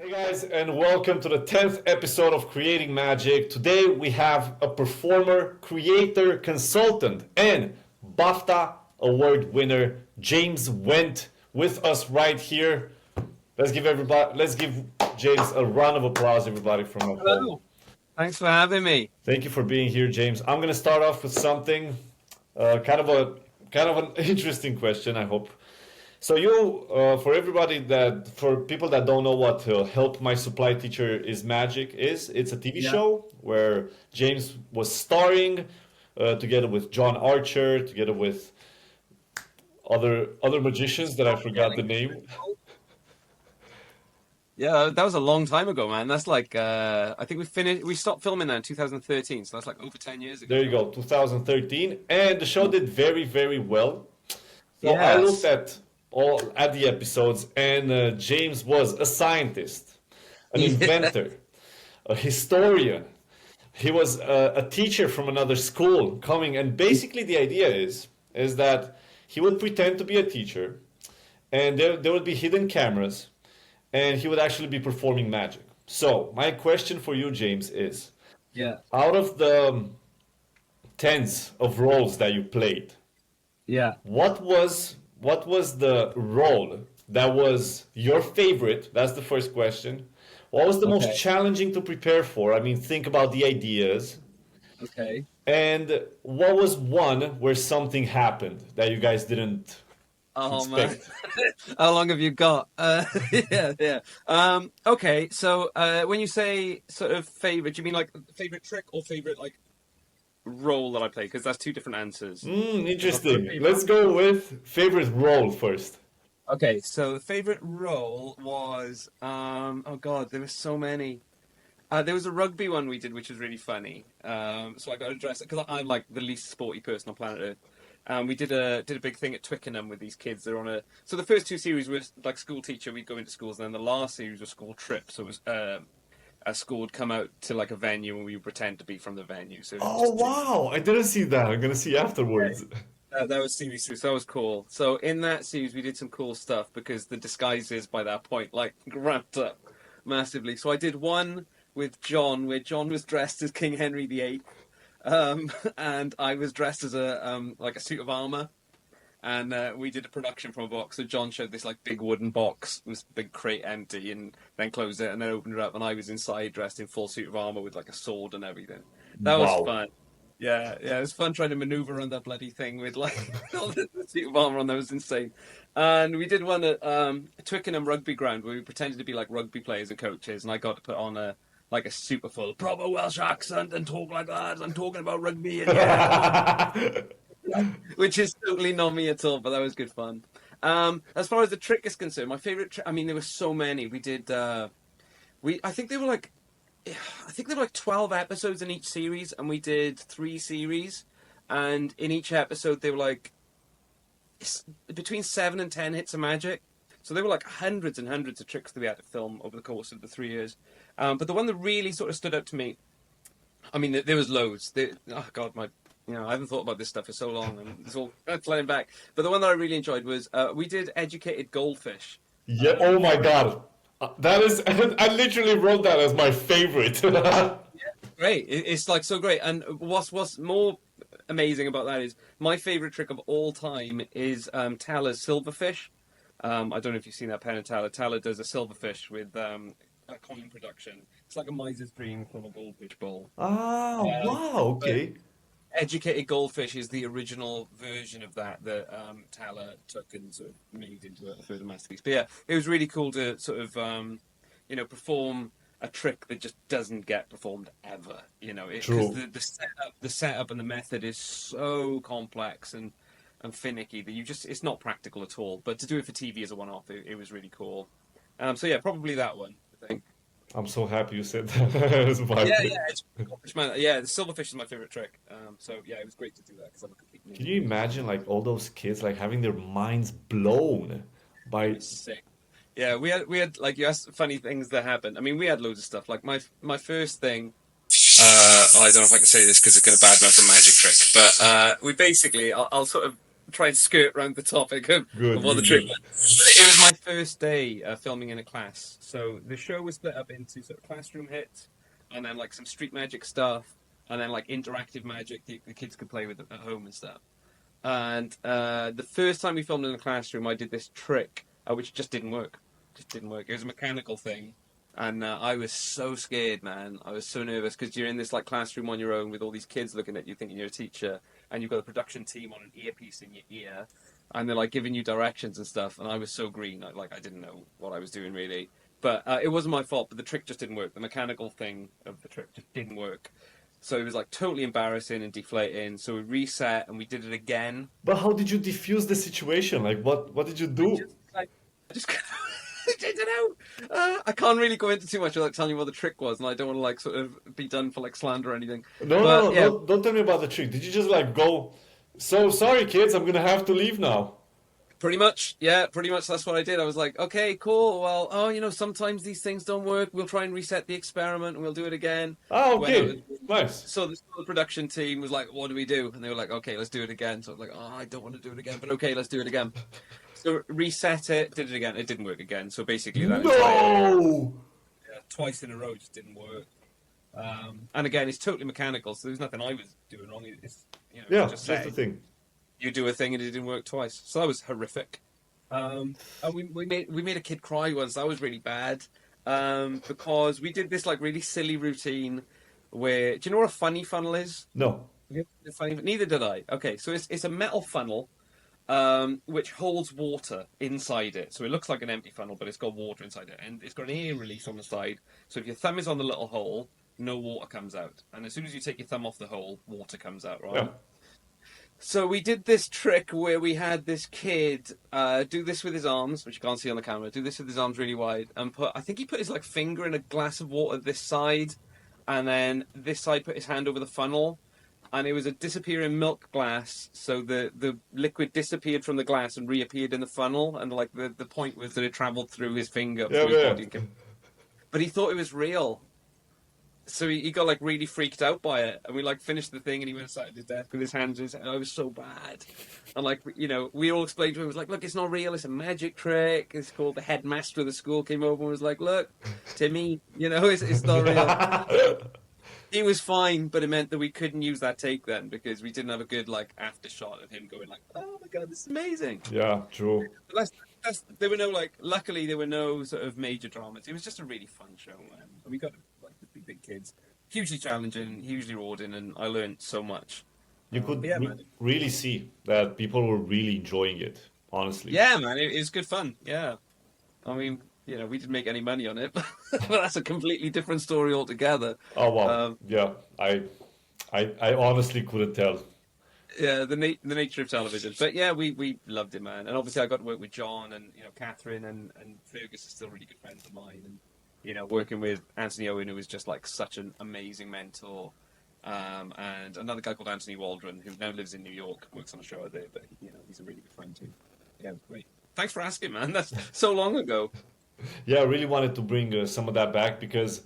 Hey guys, and welcome to the 10th episode of Creating Magic. Today we have a performer, creator, consultant, and BAFTA Award winner, James Went, with us right here. Let's give James a round of applause, everybody, from at home. Hello. Thanks for having me. Thank you for being here, James. I'm gonna start off with something, kind of an interesting question, I hope. So for people that don't know what Help My Supply Teacher is Magic is, it's a TV Yeah. show where James was starring together with John Archer, together with other magicians that I forgot the name. Yeah, that was a long time ago, man. That's like I think we stopped filming that in 2013, so that's like over 10 years ago There you now. go, 2013, and the show did very, very well. So I looked Yes. at the episodes, and James was a scientist, an Yeah. inventor, a historian. He was a teacher from another school coming, and basically the idea is that he would pretend to be a teacher, and there would be hidden cameras, and he would actually be performing magic. So my question for you, James, is Yeah. out of the tens of roles that you played, Yeah. what was the role that was your favorite? That's the first question. What was the most Okay. challenging to prepare for? I mean, think about the ideas. Okay. And what was one where something happened that you guys didn't Oh man. expect? How long have you got? Yeah, yeah. Okay, so when you say sort of favorite, do you mean like favorite trick or favorite like role that I play? Because that's two different answers. If I've got a Interesting. favorite. Let's go with favorite role first. Okay, so the favorite role was oh god, there were so many. There was a rugby one we did, which was really funny. So I got to dress because I'm like the least sporty person on planet Earth. We did a big thing at Twickenham with these kids. They're on a so the first two series was like school teacher. We'd go into schools, and then the last series was school trip. So it was a school would come out to like a venue, and we would pretend to be from the venue. So it Oh, just wow. I didn't see that. I'm gonna see afterwards. that was series two, so that was cool. So in that series, we did some cool stuff because the disguises by that point like ramped up massively. So I did one with John, where John was dressed as King Henry VIII, and I was dressed as a like a suit of armor. And we did a production from a box. So John showed this like big wooden box, this big crate empty, and then closed it, and then opened it up, and I was inside dressed in full suit of armor with like a sword and everything. That was Wow. fun. Yeah, yeah, it was fun trying to maneuver around that bloody thing with like all the suit of armor on. That was insane. And we did one at Twickenham Rugby Ground where we pretended to be like rugby players and coaches, and I got to put on a like a super full proper Welsh accent and talk like that. I'm talking about rugby, and yeah, come on, which is totally not me at all, but that was good fun. As far as the trick is concerned, my favorite trick. I mean, there were so many. We did. I think they were like. I think there were like 12 episodes in each series, and we did three series. And in each episode, they were like between 7 and 10 hits of magic. So there were like hundreds and hundreds of tricks that we had to film over the course of the 3 years. But the one that really sort of stood out to me, I mean, there was loads. Oh God, I haven't thought about this stuff for so long, and it's all flying back. But the one that I really enjoyed was we did educated goldfish. Yeah, oh Um, my God. That is, I literally wrote that as my favorite. Great, it's like so great. And what's more amazing about that is my favorite trick of all time is Tala's silverfish. I don't know if you've seen that Penn and Teller. Teller does a silverfish with a coin production. It's like a miser's dream from a goldfish bowl. Ah, wow, But okay. Educated Goldfish is the original version of that Tala took and sort of made into a further masterpiece. But yeah, it was really cool to sort of perform a trick that just doesn't get performed ever. Because True. the setup and the method is so complex and finicky that it's not practical at all. But to do it for TV as a one-off, it was really cool. So yeah, probably that one, I think. I'm so happy you said that. That's my Yeah, pick. yeah, it's man. Yeah, the silverfish is my favorite trick. So yeah, it was great to do that because I'm a complete Can noob. you imagine like all those kids like having their minds blown It by was sick. Yeah, we had like you asked funny things that happened. I mean, we had loads of stuff. Like my first thing. I don't know if I can say this because it's going to badmouth a magic trick, but we basically I'll sort of try and skirt around the topic of Good, what the good, trick good. was. It was my first day filming in a class. So the show was split up into sort of classroom hits, and then like some street magic stuff, and then like interactive magic the kids could play with at home and stuff. And the first time we filmed in the classroom, I did this trick, which just didn't work. Just didn't work. It was a mechanical thing. And I was so scared, man. I was so nervous because you're in this like classroom on your own with all these kids looking at you, thinking you're a teacher, and you've got a production team on an earpiece in your ear, and they're like giving you directions and stuff. And I was so green, I didn't know what I was doing really. But it wasn't my fault. But the trick just didn't work. The mechanical thing of the trick just didn't work. So it was like totally embarrassing and deflating. So we reset and we did it again. But how did you diffuse the situation? Like, what did you do? I just I don't know. I can't really go into too much without telling you what the trick was, and I don't want to like sort of be done for like slander or anything. No, But no, no, yeah, don't tell me about the trick. Did you just like go, so sorry, kids, I'm gonna have to leave now? pretty much. Yeah, pretty much. That's what I did. I was like, okay, cool. Well, sometimes these things don't work. We'll try and reset the experiment, and we'll do it again. Ah, When I was- okay, nice. So the production team was like, what do we do? And they were like, okay, let's do it again. So I was like, oh, I don't want to do it again, but okay, let's do it again. So reset it, did it again. It didn't work again. So basically that No! twice in a row just didn't work. And again, it's totally mechanical, so there's nothing I was doing wrong. It's Yeah, just that's the saying, thing. you do a thing and it didn't work twice. So that was horrific. And we made a kid cry once. That was really bad. Because we did this like really silly routine where, do you know what a funny funnel is? No. Neither did I. Okay, so it's a metal funnel which holds water inside it. So it looks like an empty funnel, but it's got water inside it, and it's got an air release on the side. So if your thumb is on the little hole, no water comes out, and as soon as you take your thumb off the hole, water comes out, right? Yeah. So we did this trick where we had this kid do this with his arms, which you can't see on the camera. Do this with his arms really wide, and I think he put his like finger in a glass of water this side, and then this side put his hand over the funnel. And it was a disappearing milk glass, so the liquid disappeared from the glass and reappeared in the funnel, and like the point was that it travelled through his finger, through his body. But he thought it was real, so he got like really freaked out by it. And we like finished the thing, and he went sat at his desk with his hands in his head. I was so bad, and like we all explained to him, it was like, look, it's not real, it's a magic trick. It's called the headmaster of the school came over and was like, look, Timmy, it's not real. He was fine, but it meant that we couldn't use that take then because we didn't have a good like after shot of him going like, "Oh my god, this is amazing." Yeah, true. But there were no like. Luckily, there were no sort of major dramas. It was just a really fun show, man. We got like the big kids, hugely challenging, hugely rewarding, and I learned so much. You could man. really see that people were really enjoying it, honestly. Yeah, man, it was good fun. Yeah, I mean, we didn't make any money on it, but that's a completely different story altogether. Oh wow. Yeah, I honestly couldn't tell. Yeah, the nature of television. But yeah, we loved it, man. And obviously I got to work with John and Catherine and Fergus are still really good friends of mine. And working with Anthony Owen, who was just like such an amazing mentor. And another guy called Anthony Waldron, who now lives in New York, works on a show out there, but he's a really good friend too. Yeah, great. Thanks for asking, man. That's so long ago. Yeah, I really wanted to bring some of that back because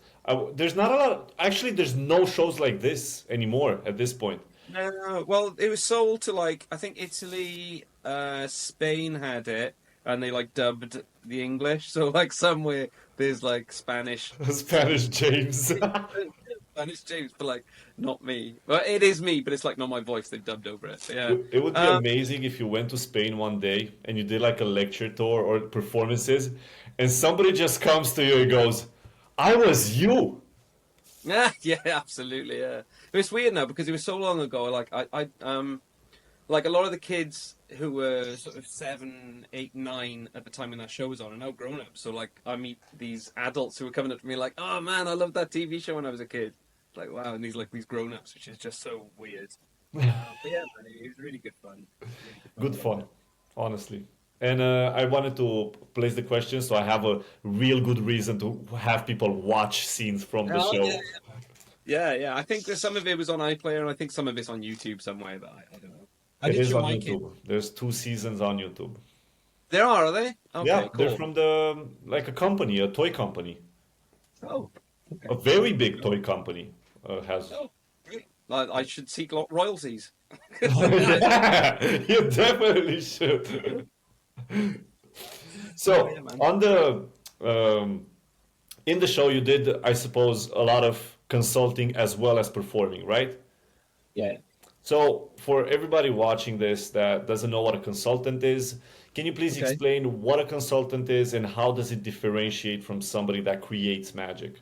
there's not a lot. Actually, there's no shows like this anymore at this point. No, well, it was sold to like I think Italy, Spain had it, and they like dubbed the English. So like somewhere there's like Spanish, Spanish James. Spanish James, but like not me. Well, it is me, but it's like not my voice. They've dubbed over it. But, yeah, It would be amazing if you went to Spain one day and you did like a lecture tour or performances, and somebody just comes to you and goes, "I was you." Yeah, yeah, absolutely. Yeah, it was weird now because it was so long ago. Like like a lot of the kids who were sort of 7, 8, 9 at the time when that show was on are now grown up. So like I meet these adults who are coming up to me like, "Oh man, I loved that TV show when I was a kid." Like wow, and these grown ups, which is just so weird. But yeah, man, it was really good fun. Good fun, honestly. And I wanted to place the question so I have a real good reason to have people watch scenes from the show. Yeah. I think that some of it was on iPlayer, and I think some of it's on YouTube somewhere. But I don't know. It is on YouTube. There's 2 seasons on YouTube. There are they? Okay, Yeah, cool. they're from like a company, a toy company. Oh, okay. A very big toy company has. Oh, great. I should seek royalties. Yeah, you definitely should. Oh So yeah, man. on the in the show, you did, I suppose, a lot of consulting as well as performing, right? Yeah. So for everybody watching this that doesn't know what a consultant is, can you please Okay. explain what a consultant is and how does it differentiate from somebody that creates magic?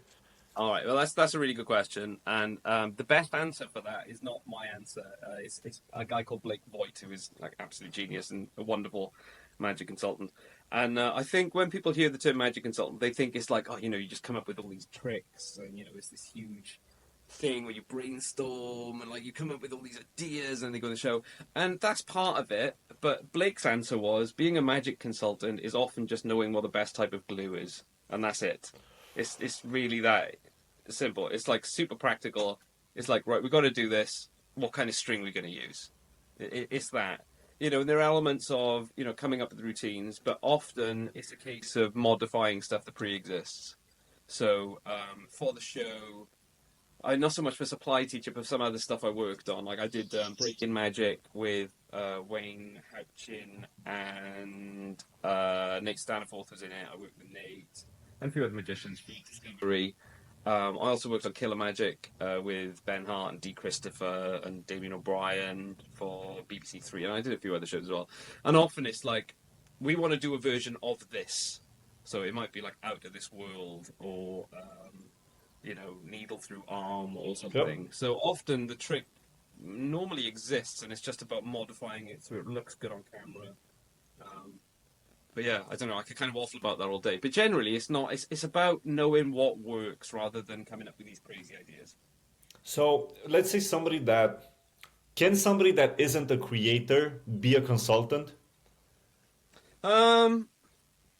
All right. Well, that's a really good question, and the best answer for that is not my answer. It's a guy called Blake Voigt, who is like absolute genius and a wonderful magic consultant. And I think when people hear the term magic consultant, they think it's like, oh, you just come up with all these tricks, and it's this huge thing where you brainstorm and like you come up with all these ideas, and they go to the show, and that's part of it. But Blake's answer was being a magic consultant is often just knowing what the best type of glue is, and that's it. It's really that simple. It's like super practical. It's like, right, we've got to do this. What kind of string are we going to use? It's that. And there are elements of coming up with routines, but often it's a case of modifying stuff that pre-exists. So for the show, I not so much for supply teacher, but some other stuff I worked on. Like I did Break-In Magic with Wayne Houchin and Nate Staniforth was in it. I worked with Nate and a few other magicians for Discovery. I also worked on Killer Magic with Ben Hart and Dee Christopher and Damien O'Brien for BBC Three, and I did a few other shows as well. And often it's like we want to do a version of this, so it might be like Out of This World or Needle Through Arm or Yep. something. So often the trick normally exists, and it's just about modifying it so it looks good on camera. Um, but yeah, I don't know. I could kind of waffle about that all day. But generally, it's not. It's about knowing what works rather than coming up with these crazy ideas. So let's say somebody that isn't a creator be a consultant? Um,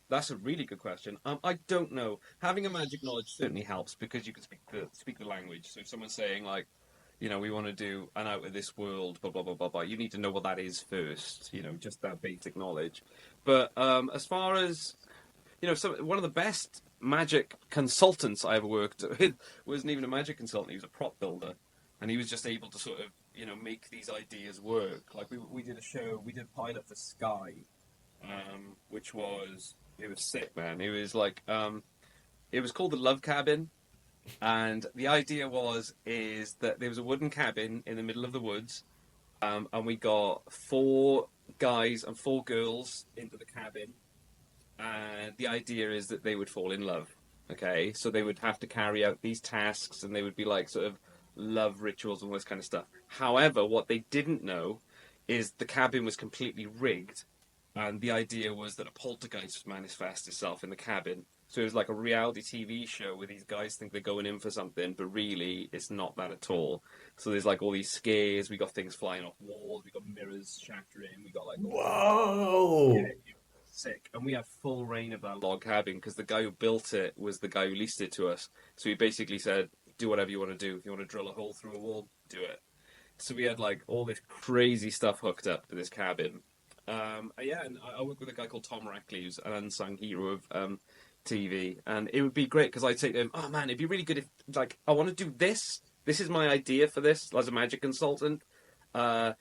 that's a really good question. I don't know. Having a magic knowledge certainly helps because you can speak the language. So if someone's saying like, we want to do an out of this world, blah blah blah blah blah, you need to know what that is first. Just that basic knowledge. But as far as one of the best magic consultants I ever worked with wasn't even a magic consultant. He was a prop builder, and he was just able to sort of make these ideas work. Like we did a show, we did a pilot for Sky, which was it was sick, man. It was like it was called the Love Cabin, and the idea is that there was a wooden cabin in the middle of the woods, and we got 4 guys and 4 girls into the cabin, and the idea is that they would fall in love. Okay, so they would have to carry out these tasks, and they would be like sort of love rituals and all this kind of stuff. However, what they didn't know is the cabin was completely rigged, and the idea was that a poltergeist would manifest itself in the cabin. So it was like a reality TV show where these guys think they're going in for something, but really it's not that at all. So there's like all these scares. We got things flying off walls. We got mirrors shattering. We got like all yeah, Whoa! sick. And we have full reign of that log cabin because the guy who built it was the guy who leased it to us. So he basically said, "Do whatever you want to do. If you want to drill a hole through a wall, do it." So we had like all this crazy stuff hooked up to this cabin. Yeah, and I work with a guy called Tom Rackley, who's an unsung hero of TV, and it would be great because I'd say to him, "Oh man, it'd be really good if like I want to do this. This is my idea for this as a magic consultant. And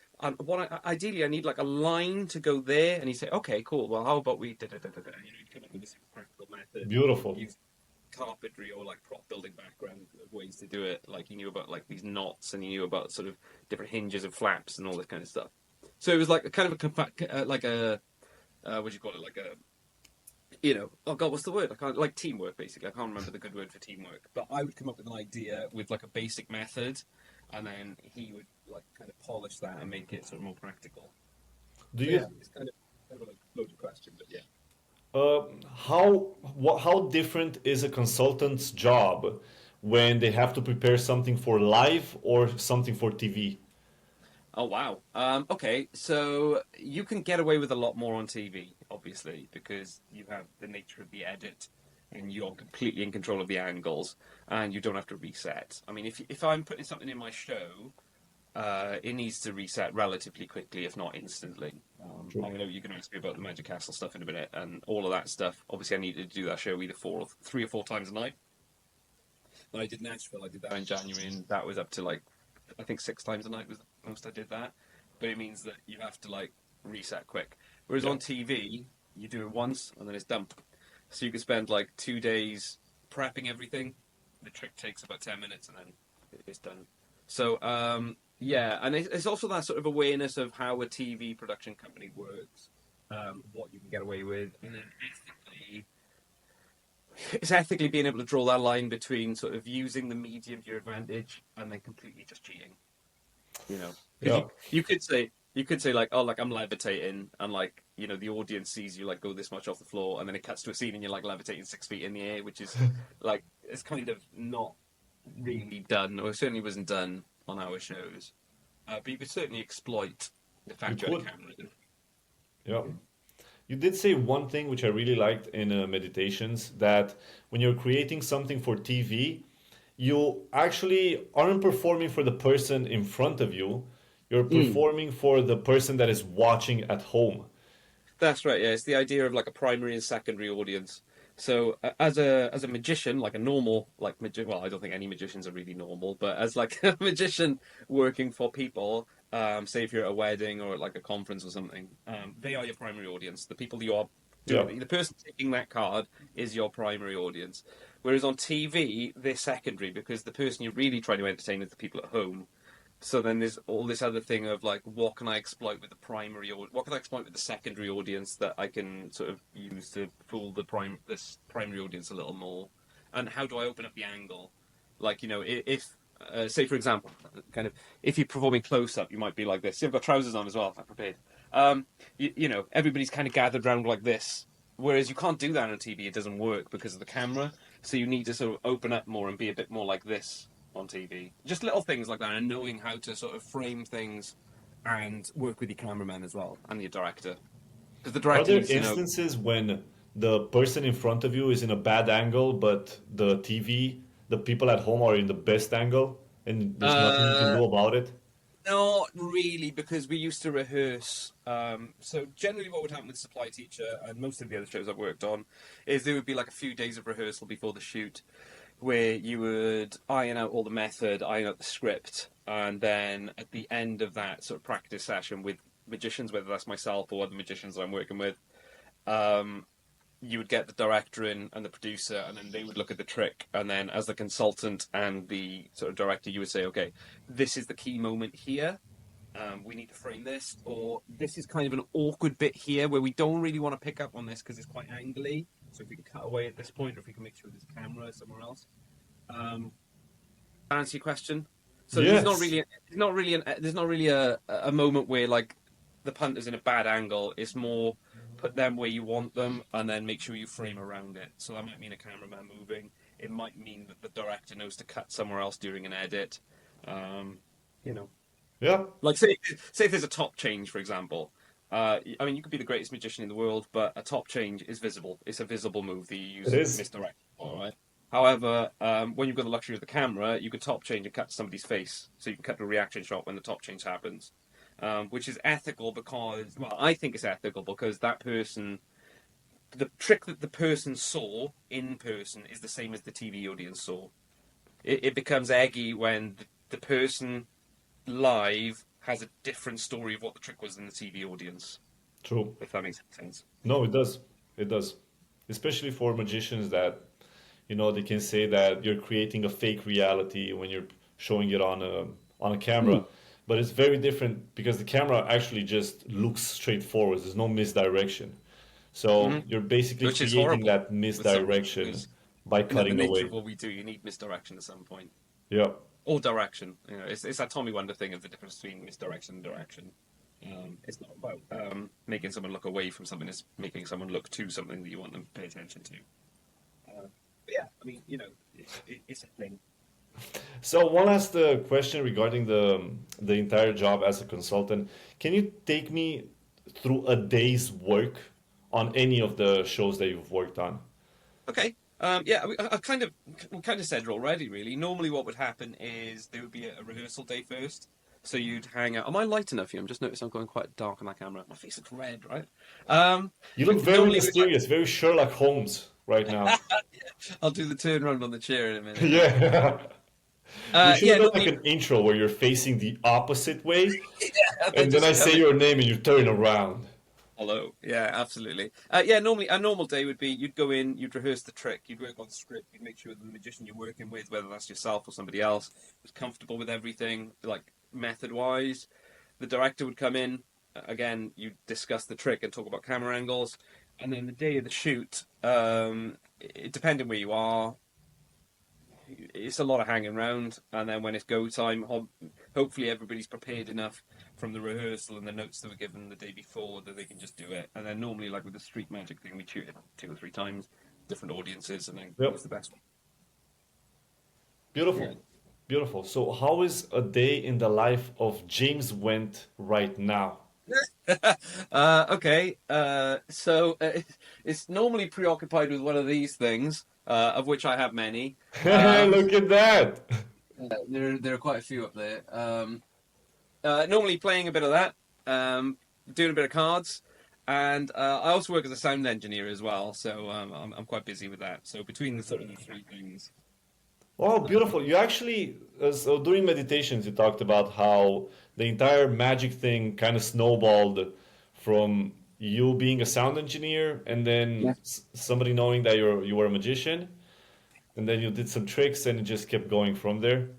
ideally I need like a line to go there." And he'd say, "Okay, cool. Well, how about we da da da da da?" He'd come up with this practical method, Beautiful. use carpentry or like prop building background ways to do it. Like he knew about like these knots, and he knew about sort of different hinges and flaps and all this kind of stuff. So it was like a kind of a like a what do you call it? Like a oh god, what's the word? I can't like teamwork basically. I can't remember the good word for teamwork. But I would come up with an idea with like a basic method, and then he would like kind of polish that and make it sort of more practical. Do So yeah, you it's kind of a loaded question, but yeah. uh, how different is a consultant's job when they have to prepare something for live or something for TV? Oh wow. Okay, so you can get away with a lot more on TV, obviously, because you have the nature of the edit, and you're completely in control of the angles, and you don't have to reset. I mean, if I'm putting something in my show, it needs to reset relatively quickly, if not instantly. True. I know you're going to ask me about the Magic Castle stuff in a minute, and all of that stuff. Obviously, I needed to do that show either 3 or 4 times a night. When I did Nashville, I did that in January, and that was up to like I think 6 times a night was the most I did that. But it means that you have to like reset quick. Whereas Yeah. on TV, you do it once and then it's done. So you could spend like 2 days prepping everything. The trick takes about 10 minutes and then it's done. So yeah, and it's also that sort of awareness of how a TV production company works, what you can get away with, and then it's ethically being able to draw that line between sort of using the medium to your advantage and then completely just cheating. You know, because Yeah. you could say like, oh, like I'm levitating, and like the audience sees you like go this much off the floor, and then it cuts to a scene and you're like levitating 6 feet in the air, which is like it's kind of not really done, or it certainly wasn't done on our shows. But you could certainly exploit the You fact you had a could. camera. Yeah. You did say one thing which I really liked in meditations, that when you're creating something for TV, you actually aren't performing for the person in front of you, you're Mm. performing for the person that is watching at home. That's right. Yeah, it's the idea of like a primary and secondary audience. So as a magician, like a normal well, I don't think any magicians are really normal, but as like a magician working for people, say if you're at a wedding or at like a conference or something, they are your primary audience. The people you are Yeah. doing, the person taking that card is your primary audience. Whereas on TV, they're secondary because the person you're really trying to entertain is the people at home. So then there's all this other thing of like, what can I exploit with the primary, or what can I exploit with the secondary audience that I can sort of use to fool this primary audience a little more, and how do I open up the angle? Like if say for example, kind of if you're performing close up, you might be like this. See, I've got trousers on as well. If I'm prepared. Everybody's kind of gathered around like this. Whereas you can't do that on TV; it doesn't work because of the camera. So you need to sort of open up more and be a bit more like this on TV. Just little things like that, and knowing how to sort of frame things and work with your cameraman as well and your director. Because the Are director there needs to know. instances when the person in front of you is in a bad angle, but the TV, the people at home are in the best angle, and there's nothing you can Uh, do about it? Not really, because we used to rehearse. So generally, what would happen with Supply Teacher and most of the other shows I've worked on is there would be like a few days of rehearsal before the shoot, where you would iron out all the method, iron out the script, and then at the end of that sort of practice session with magicians, whether that's myself or other magicians I'm working with, um, you would get the director in and the producer, and then they would look at the trick, and then as the consultant and the sort of director, you would say, okay, this is the key moment here. We need to frame this, or this is kind of an awkward bit here where we don't really want to pick up on this because it's quite angly. So if we can cut away at this point, or if we can make sure there's a camera somewhere else. Um, answer your question. So Yes. there's not really a moment where like the punter's in a bad angle. It's more put them where you want them, and then make sure you frame around it. So that might mean a cameraman moving. It might mean that the director knows to cut somewhere else during an edit. Um, you know, Yeah, like say if there's a top change, for example. I mean, you could be the greatest magician in the world, but a top change is visible. It's a visible move that you it use is. misdirect. All right. However, when you've got the luxury of the camera, you could top change and cut somebody's face, so you can cut to a reaction shot when the top change happens, which is ethical because, well, I think it's ethical because that person, the trick that the person saw in person is the same as the TV audience saw. It becomes eggy when the person live has a different story of what the trick was than the TV audience, True. if that makes sense. No, it does. It does. Especially for magicians that, they can say that you're creating a fake reality when you're showing it on a camera. Mm. But it's very different because the camera actually just looks straight forward. There's no misdirection. So Hmm. you're basically Which is creating horrible that with something misdirection because by the cutting nature of away. what we do, you need misdirection at some point. Yeah. Or direction. It's that Tommy Wonder thing of the difference between misdirection and direction. It's not about making someone look away from something, it's making someone look to something that you want them to pay attention to. But yeah, I mean, it's a thing. So one last question regarding the entire job as a consultant. Can you take me through a day's work on any of the shows that you've worked on? Okay. Yeah, we kind of said it already. Really, normally what would happen is there would be a rehearsal day first. So you'd hang out. Am I light enough here? I'm just noticing I'm going quite dark on that camera. My face looks red, right? Um, You look very normally we'd like, mysterious, very Sherlock Holmes right now. I'll do the turn around on the chair in a minute. Yeah. You should Yeah, have done like normally, an intro where you're facing the opposite way, yeah, they and then I just say come in. your name and you turn around. Hello. Yeah, absolutely. Yeah, normally a normal day would be you'd go in, you'd rehearse the trick, you'd work on the script, you'd make sure the magician you're working with, whether that's yourself or somebody else, was comfortable with everything, like method wise. The director would come in, again, you'd discuss the trick and talk about camera angles, and then the day of the shoot, depending where you are, it's a lot of hanging around, and then when it's go time, hopefully everybody's prepared enough from the rehearsal and the notes that were given the day before that they can just do it. And then normally, like with the street magic thing, we shoot it 2 or 3 times, different audiences, and then Yep. who's the best one. Yeah. Beautiful. Beautiful. So, how is a day in the life of James Went right now? Okay. It's normally preoccupied with one of these things, of which I have many. Um, Look at that. there are quite a few up there. Normally playing a bit of that, doing a bit of cards, and I also work as a sound engineer as well, so I'm quite busy with that. So between the sort of the 3 things. Oh, beautiful. You actually, so during meditations, you talked about how the entire magic thing kind of snowballed from you being a sound engineer and then Yeah. somebody knowing that you were a magician, and then you did some tricks and it just kept going from there.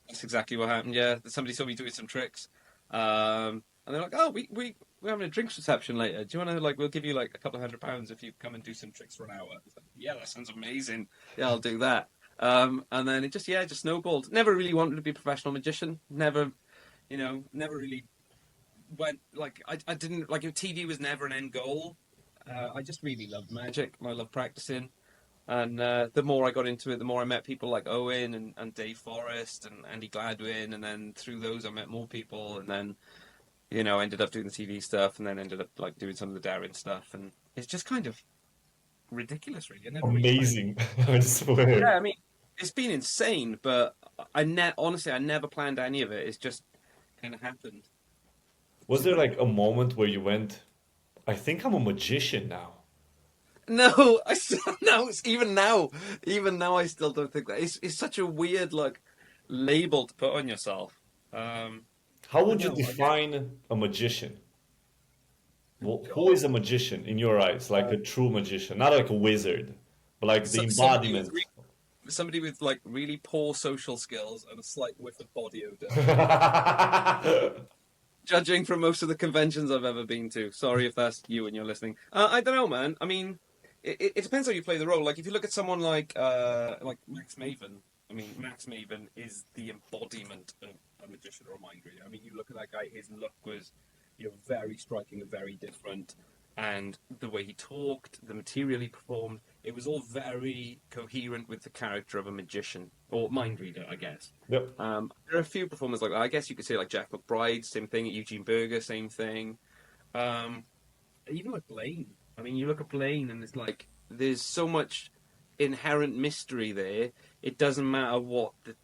That's exactly what happened. Yeah, somebody saw me doing some tricks, and they're like, "Oh, we're having a drinks reception later. Do you want to like? We'll give you like a couple of £100 if you come and do some tricks for an hour." I was like, yeah, that sounds amazing. Yeah, I'll do that. And then it just snowballed. Never really wanted to be a professional magician. Never, never really went like I didn't like TV was never an end goal. I just really loved magic and I loved practicing. And the more I got into it, the more I met people like Owen and Dave Forrest and Andy Gladwin, and then through those I met more people, and then I ended up doing the TV stuff, and then ended up like doing some of the Darren stuff, and it's just kind of ridiculous, really. I never really planned. Amazing, I swear. Yeah, I mean, it's been insane, but honestly I never planned any of it. It's just kind of happened. Was there like a moment where you went, I think I'm a magician now? No, I still no. Even now, I still don't think that. It's such a weird like label to put on yourself. How I would you know. I guess. define a magician? Oh Who God. is a magician in your eyes? Like a true magician, not like a wizard, but like the embodiment. Somebody with like really poor social skills and a slight whiff of body odor. Judging from most of the conventions I've ever been to. Sorry if that's you and you're listening. I don't know, man. I mean, it depends how you play the role. Like if you look at someone like Max Maven. I mean, Max Maven is the embodiment of a magician or a mind reader. I mean, you look at that guy. His look was, very striking and very different. And the way he talked, the material he performed, it was all very coherent with the character of a magician or mind reader, I guess. Yep. There are a few performers like that. I guess you could say like Jeff McBride, same thing. Eugene Berger, same thing. Um, Even like Blaine. I mean, you look at Blaine, and it's like there's so much inherent mystery there. It doesn't matter what the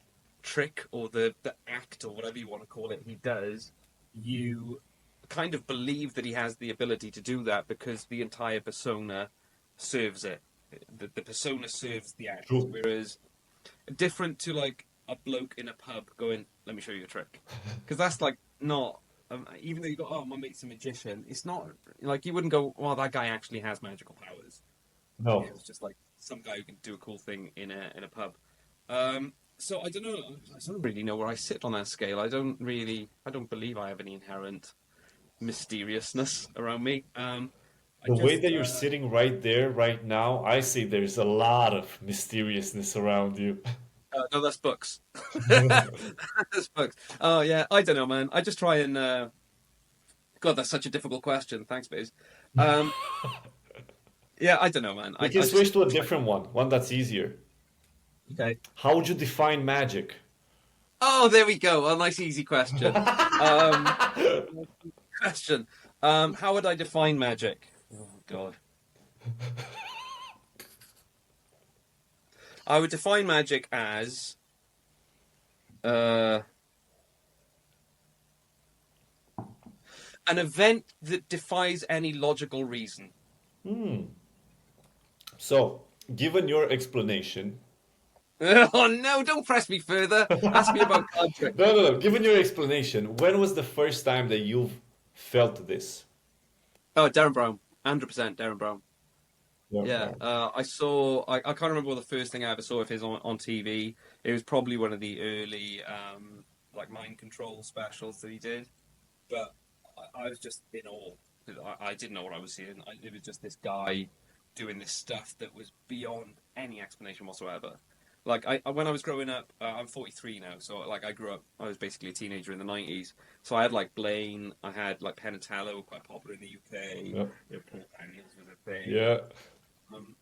trick or the act or whatever you want to call it he does. You kind of believe that he has the ability to do that because the entire persona serves it. The persona serves the act, True. whereas different to like a bloke in a pub going, "Let me show you a trick," because that's like not. Even though you go, "Oh, my mate's a magician," it's not like you wouldn't go, "Well, that guy actually has magical powers." No. It's just like some guy who can do a cool thing in a pub. So I don't know. I don't really know where I sit on that scale. I don't believe I have any inherent mysteriousness around me. I The way just that you're sitting right there, right now, I see there's a lot of mysteriousness around you. no, that's books. That's books. Oh yeah, I don't know, man. I just try and God, that's such a difficult question. Thanks, Biz. Um, yeah, I don't know, man. We I, can I just switch to a try. different one that's easier. Okay. How would you define magic? Oh, there we go. A nice, easy question. Um, question. How would I define magic? Oh God. I would define magic as uh, an event that defies any logical reason. So, given your explanation, Oh no! Don't press me further. Ask me about card tricks. No. Given your explanation, when was the first time that you've felt this? Oh, Darren Brown, 100% Darren Brown. Yeah, Yeah, right. I can't remember what the first thing I ever saw of his on TV. It was probably one of the early like mind control specials that he did. But I was just in awe. 'Cause I didn't know what I was seeing. It was just this guy doing this stuff that was beyond any explanation whatsoever. Like when I was growing up, I'm 43 now, so like I grew up, I was basically a teenager in the 90s. So I had like Blaine, I had like Penn and Teller, were quite popular in the UK. Yeah. Paul Daniels was a thing. Yeah.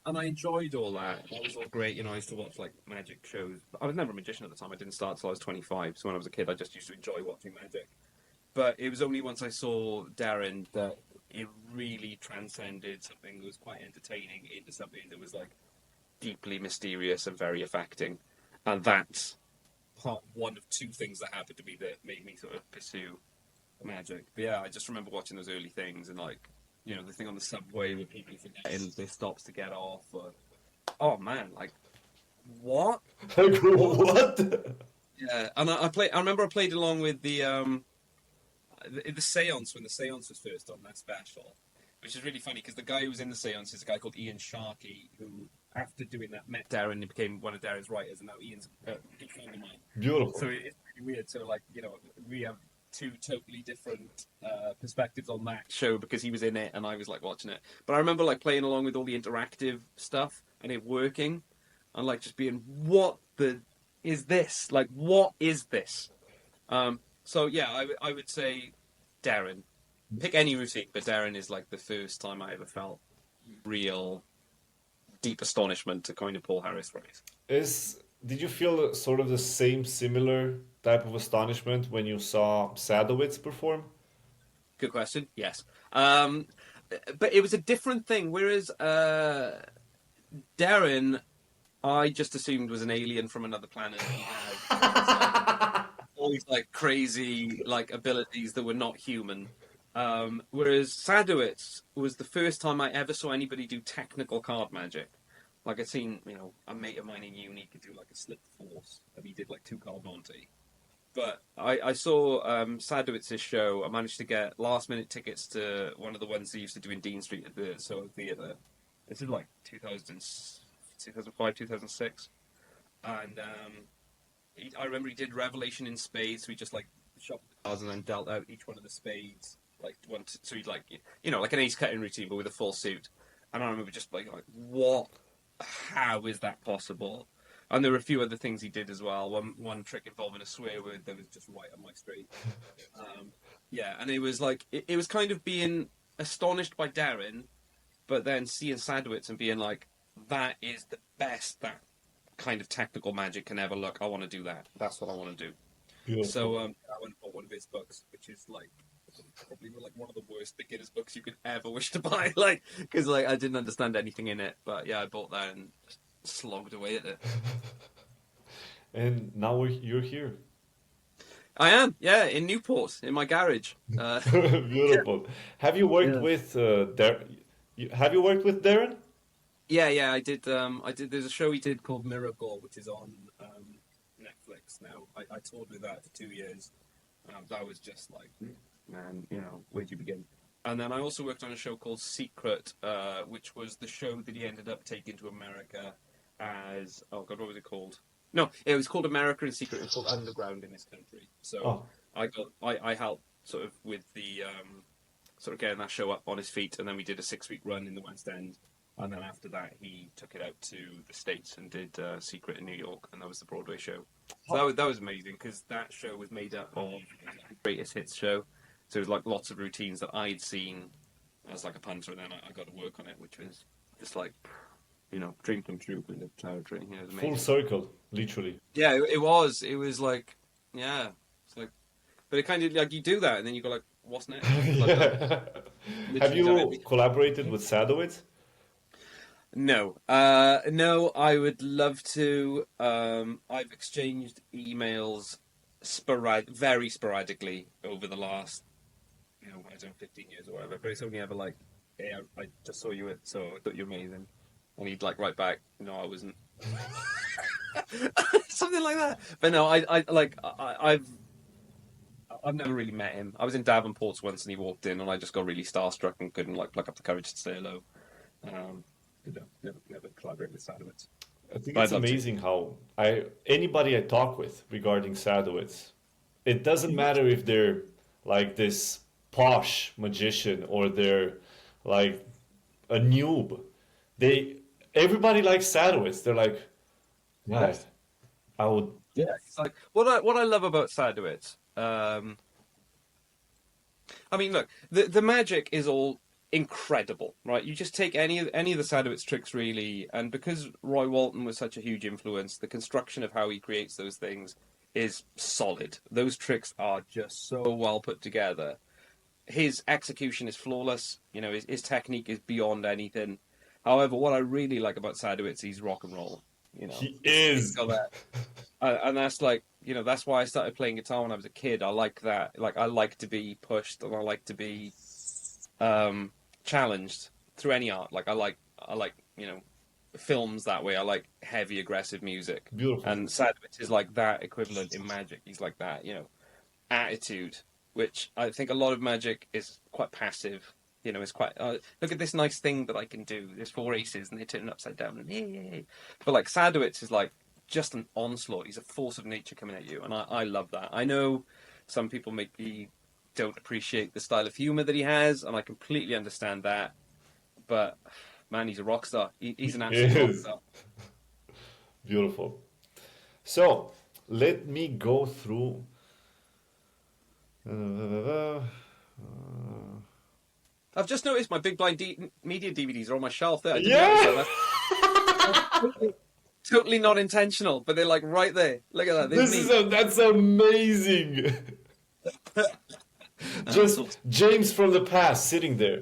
And I enjoyed all that. That was all great. I used to watch like magic shows. I was never a magician at the time. I didn't start till I was 25. So when I was a kid, I just used to enjoy watching magic. But it was only once I saw Darren that it really transcended something that was quite entertaining into something that was like deeply mysterious and very affecting. And that's part one of two things that happened to me that made me sort of pursue magic. But yeah, I just remember watching those early things and like, the thing on the subway where people forget they stops to get off. Or, oh man, like what? Like, what? Yeah, and I remember I played along with the seance when the seance was first on that special, which is really funny because the guy who was in the seance is a guy called Ian Sharkey, who after doing that met Darren and became one of Darren's writers, and now Ian's a good friend of mine. Beautiful. So it's really weird. So like we have two totally different perspectives on that show because he was in it and I was like watching it. But I remember like playing along with all the interactive stuff and it working, and like just being, what the is this? Like, what is this? So yeah, I would say Darren. Pick any routine, but Darren is like the first time I ever felt real deep astonishment, to coin a Paul Harris phrase. Did you feel sort of the same similar type of astonishment when you saw Sadowitz perform? Good question. Yes. But it was a different thing. Whereas Darren, I just assumed was an alien from another planet. He had all these like crazy like abilities that were not human. Whereas Sadowitz was the first time I ever saw anybody do technical card magic. Like I'd seen, a mate of mine in uni could do like a slip force, and he did like 2 card Monte. But I saw Sadowitz's show. I managed to get last minute tickets to one of the ones they used to do in Dean Street at the Soho Theatre. This is like 2005, 2006. And I remember he did Revelation in Spades. So he just like shot the cards and then dealt out each one of the spades. So he'd like, like an ace cutting routine, but with a full suit. And I remember just like what? How is that possible? And there were a few other things he did as well. One trick involving a swear word that was just right on my street. Yeah, and it was like it was kind of being astonished by Darren, but then seeing Sadowitz and being like, that is the best that kind of technical magic can ever look. I want to do that. That's what I want to do. Beautiful. So I went and bought one of his books, which is like probably like one of the worst beginner's books you could ever wish to buy. Like, because like I didn't understand anything in it, but yeah, I bought that and just slogged away at it. And now you're here. I am, yeah, in Newport, in my garage. Beautiful. Have you worked with Darren? Have you worked with Darren? Yeah, I did. There's a show he did called Miracle, which is on Netflix now. I toured with that for 2 years. That was just like, man, where'd you begin? And then I also worked on a show called Secret, which was the show that he ended up taking to America as, oh God, what was it called? No, it was called America in Secret. It was called Underground in this country. So I helped sort of with the sort of getting that show up on his feet, and then we did a 6-week run in the West End. And then after that, he took it out to the States and did Secret in New York, and that was the Broadway show. So that was amazing, because that show was made up of the greatest hits show. So it was like lots of routines that I'd seen as like a punter, and then I got to work on it, which was just like, dream come true in the territory. It was amazing. Full circle, literally. Yeah, it was. It was like, yeah, it's like, but it kind of like you do that, and then you go like, what's next? Yeah. Have you collaborated with Sadowitz? No, no. I would love to. I've exchanged emails very sporadically over the last, I don't know, 15 years or whatever. But it's only ever like, hey, I just saw you so I thought you're amazing. And he'd like write back, no, I wasn't. Something like that. But no, I've never really met him. I was in Davenport once, and he walked in, and I just got really starstruck and couldn't like pluck up the courage to say hello. Never collaborate with Sadowitz. I think But it's I'd love to. amazing how anybody I talk with regarding Sadowitz, it doesn't matter if they're like this posh magician or they're like a noob. They Everybody likes Sadowitz. They're like, yeah, Yes. I would. Yeah. It's like what I love about Sadowitz. I mean, look, the magic is all incredible, right? You just take any of the Sadowitz tricks, really, and because Roy Walton was such a huge influence, the construction of how he creates those things is solid. Those tricks are just so well put together. His execution is flawless. You know, his technique is beyond anything. However, what I really like about Sadowitz, he's rock and roll. You know, He he's is. got that, and that's like, you know, that's why I started playing guitar when I was a kid. I like that. Like, I like to be pushed, and I like to be challenged through any art. Like, I like, you know, films that way. I like heavy, aggressive music, Beautiful. and Sadowitz is like that equivalent in magic. He's like that, you know, attitude, which I think a lot of magic is quite passive. You know, it's quite, look at this nice thing that I can do. There's four aces and they turn upside down. And yay. But like Sadowitz is like just an onslaught. He's a force of nature coming at you. And I love that. I know some people maybe don't appreciate the style of humor that he has. And I completely understand that. But man, he's a rock star. He's an He absolute rock is. star. Beautiful. So let me go through. Uh, I've just noticed my Big Blind Media DVDs are on my shelf there. I didn't notice yeah, that. That's totally not intentional, but they're like right there. Look at that. There's this is me. that's amazing. That's Just awesome. James from the past sitting there.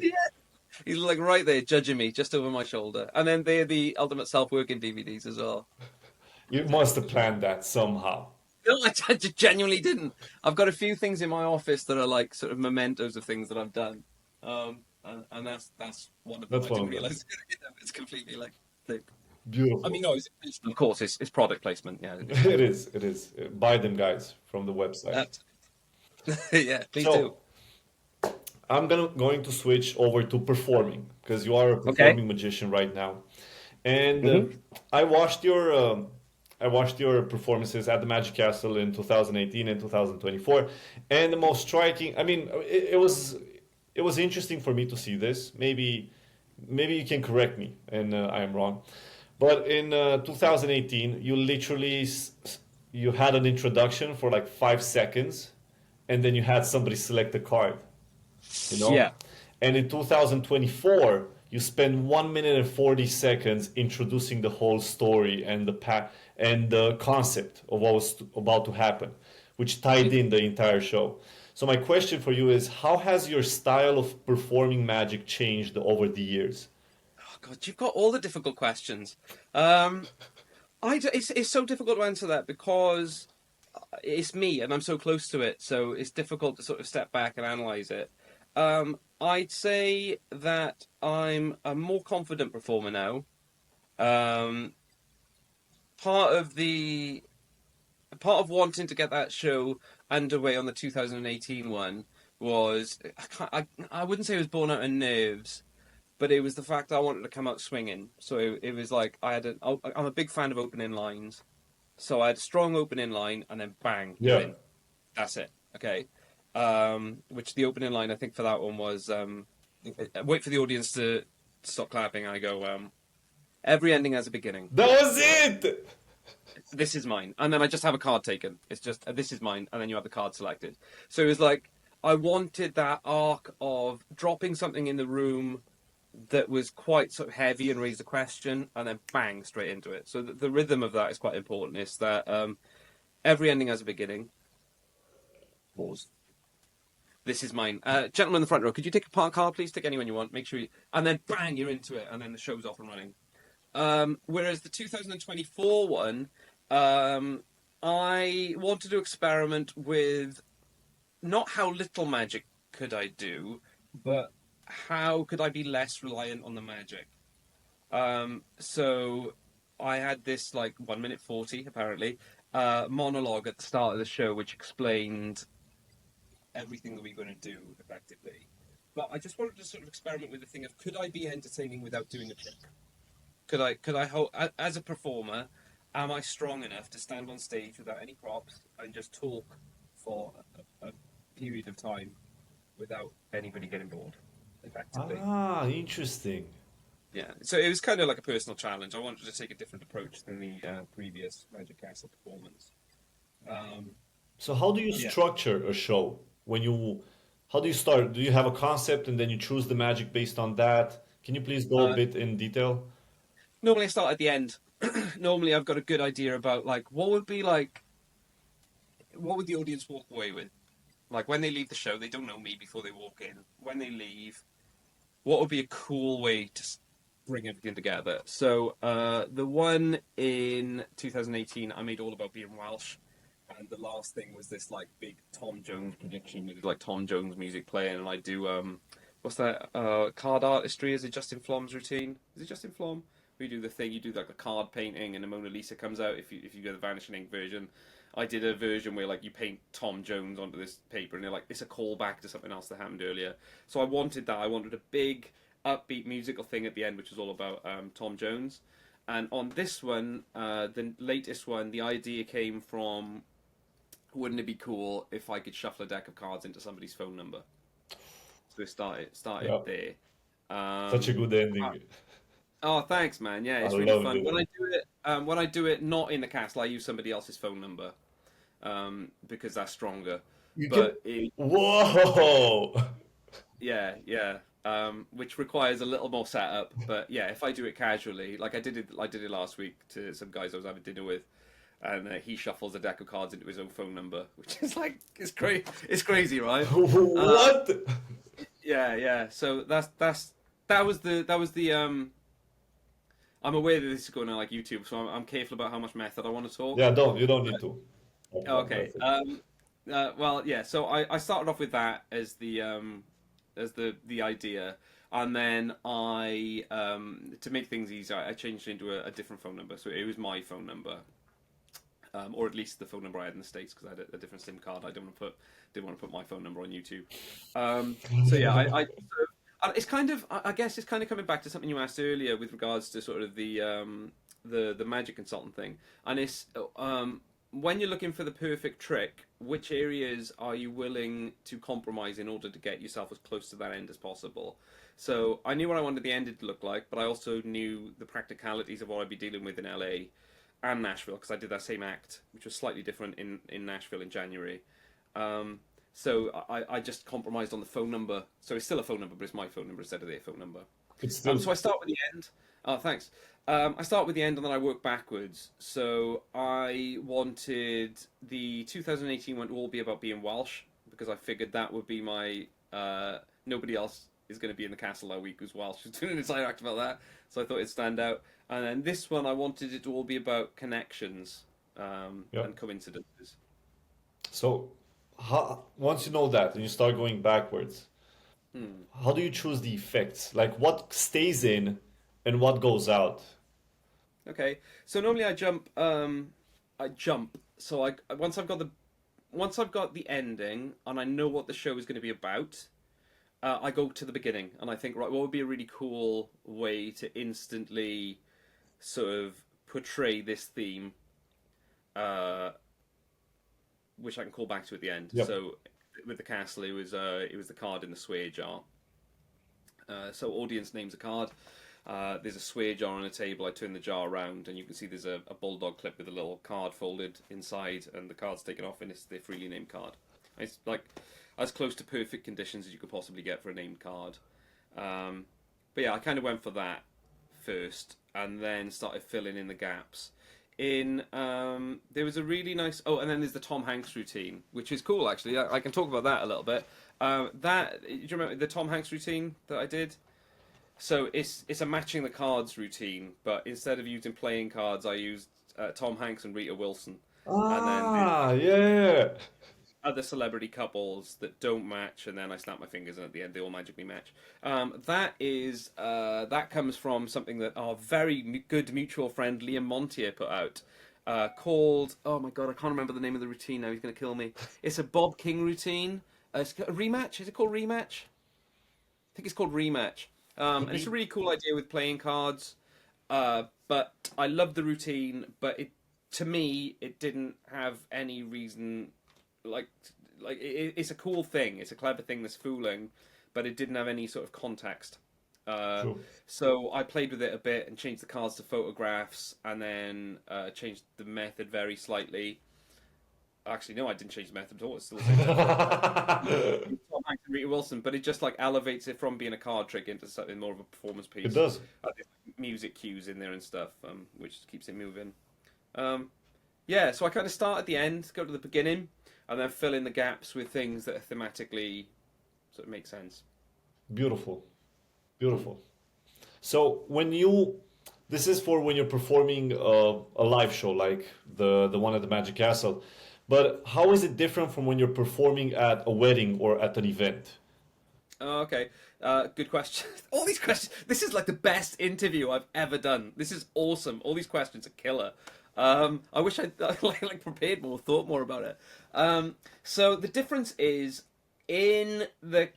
He's like right there, judging me just over my shoulder. And then they're the Ultimate Self-Working DVDs as well. You must have planned that somehow. No, I genuinely didn't. I've got a few things in my office that are like sort of mementos of things that I've done. And that's one of them. That's I one didn't of them. realize it's completely like thick. I mean, Beautiful. no, of course, it's product placement. Yeah, It is. It is. Buy them, guys, from the website. that, yeah, me too. So I'm going to switch over to performing because you are a Okay. performing magician right now, and Hmm. I watched your performances at the Magic Castle in 2018 and 2024, and the most striking. I mean, it was interesting for me to see this. Maybe you can correct me, and I am wrong. But in 2018, you literally you had an introduction for like 5 seconds, and then you had somebody select a card, you know. Yeah. And in 2024, you spend 1 minute and 40 seconds introducing the whole story and and the concept of what was about to happen, which tied in the entire show. So my question for you is, how has your style of performing magic changed over the years? Oh God, you've got all the difficult questions. It's so difficult to answer that because it's me and I'm so close to it, so it's difficult to sort of step back and analyze it. I'd say that I'm a more confident performer now. Um, part of the part of wanting to get that show underway on the 2018 one was I wouldn't say it was born out of nerves, but it was the fact that I wanted to come out swinging. So it was like I'm a big fan of opening lines. So I had a strong opening line, and then bang, you're Yeah. in. That's it. Okay. Which the opening line I think for that one was wait for the audience to stop clapping. I go, every ending has a beginning. That was it. This is mine, and then I just have a card taken. It's just this is mine, and then you have the card selected. So it was like I wanted that arc of dropping something in the room that was quite sort of heavy and raised a question, and then bang straight into it. So the rhythm of that is quite important. It's that every ending has a beginning. Pause. This is mine. Gentleman in the front row, could you take a part card, please? Take anyone you want. Make sure you... And then bang, you're into it, and then the show's off and running. Whereas the 2024 one, I wanted to experiment with not how little magic could I do, but how could I be less reliant on the magic. So I had this like 1 minute 40 apparently monologue at the start of the show, which explained everything that we're going to do effectively. But I just wanted to sort of experiment with the thing of could I be entertaining without doing a trick? As a performer, am I strong enough to stand on stage without any props and just talk for a period of time without anybody getting bored, effectively? Ah, interesting. Yeah. So it was kind of like a personal challenge. I wanted to take a different approach than the previous Magic Castle performance. Um, So how do you yeah. structure a show? How do you start? Do you have a concept and then you choose the magic based on that? Can you please go a Uh, bit in detail? Normally I start at the end. Normally I've got a good idea about like what would the audience walk away with? Like when they leave the show, they don't know me before they walk in. When they leave, what would be a cool way to bring everything together? So the one in 2018, I made all about being Welsh, and the last thing was this like big Tom Jones prediction with like Tom Jones music playing, and I do what's that card artistry? Is it Justin Flom's routine? Is it Justin Flom? We do the thing, you do like the card painting, and the Mona Lisa comes out if you go the Vanishing Ink version. I did a version where like you paint Tom Jones onto this paper, and they're like it's a callback to something else that happened earlier. So I wanted that. I wanted a big upbeat musical thing at the end, which was all about Tom Jones. And on this one, the latest one, the idea came from wouldn't it be cool if I could shuffle a deck of cards into somebody's phone number? So it started Yeah, there. such a Um, good ending. oh, thanks, man. Yeah, I it's really loved fun. it. When I do it not in the castle, I use somebody else's phone number because that's stronger. You can. But it, Whoa! yeah, yeah. Which requires a little more setup, but yeah, if I do it casually, like I did it last week to some guys I was having dinner with, and he shuffles a deck of cards into his own phone number, which is like it's crazy, right? Uh, What? yeah, yeah. So that was the I'm aware that this is going on like YouTube, so I'm careful about how much method I want to talk. Yeah, don't you don't need to. Okay. That's it. Well, yeah. So I started off with that as the idea, and then I to make things easier, I changed it into a different phone number. So it was my phone number, or at least the phone number I had in the States because I had a different SIM card. I didn't want to put my phone number on YouTube. So yeah, it's kind of I guess it's kind of coming back to something you asked earlier with regards to sort of the magic consultant thing, and it's when you're looking for the perfect trick, which areas are you willing to compromise in order to get yourself as close to that end as possible? So I knew what I wanted the end to look like, but I also knew the practicalities of what I'd be dealing with in LA and Nashville because I did that same act, which was slightly different in Nashville in January. Um, so I just compromised on the phone number. So it's still a phone number, but it's my phone number instead of their phone number. It's still. So I start with the end. Oh, thanks. I start with the end and then I work backwards. So I wanted the 2018 one to all be about being Welsh because I figured that would be my. Nobody else is going to be in the castle that week who's Welsh. Who's doing an entire act about that. So I thought it'd stand out. And then this one, I wanted it to all be about connections Yeah. and coincidences. So, once you know that and you start going backwards, Hmm. how do you choose the effects? Like what stays in and what goes out? Okay. So normally I jump. I jump. So I once I've got the ending and I know what the show is going to be about, I go to the beginning and I think, right, what would be a really cool way to instantly sort of portray this theme, uh, which I can call back to at the end. Yep. So with the castle, it was the card in the swear jar. So audience names a card. There's a swear jar on a table. I turn the jar around, and you can see there's a bulldog clip with a little card folded inside, and the card's taken off, and it's the freely named card. It's like as close to perfect conditions as you could possibly get for a named card. Um, but yeah, I kind of went for that first, and then started filling in the gaps. There was a really nice. Oh, and then there's the Tom Hanks routine, which is cool actually. I can talk about that a little bit. Do you remember the Tom Hanks routine that I did? So it's a matching the cards routine, but instead of using playing cards, I used Tom Hanks and Rita Wilson, and then Ah, yeah. other celebrity couples that don't match, and then I snap my fingers, and at the end they all magically match. That comes from something that our very good mutual friend Liam Montier put out, called, oh my god, I can't remember the name of the routine now. He's going to kill me. It's a Bob King routine. It's a rematch. Is it called rematch? I think it's called rematch. Could And it's a be. really cool idea with playing cards. But I love the routine, but to me it didn't have any reason. Like it's a cool thing. It's a clever thing that's fooling, but it didn't have any sort of context. Uh, True. so I played with it a bit and changed the cards to photographs, and then changed the method very slightly. Actually, no, I didn't change the method at all. It's still the same method. Tom Hanks and Rita Wilson, but it just like elevates it from being a card trick into something more of a performance It piece. does. There's music cues in there and stuff, which keeps it moving. Um, yeah, so I kind of start at the end, go to the beginning, and then fill in the gaps with things that are thematically sort of make sense. Beautiful. Beautiful. So when you, this is for when you're performing a live show like the one at the Magic Castle, but how is it different from when you're performing at a wedding or at an event? Oh, okay, good question. All these questions. This is like the best interview I've ever done. This is awesome. All these questions are killer. I wish I'd like prepared more, thought more about it. So the difference is in the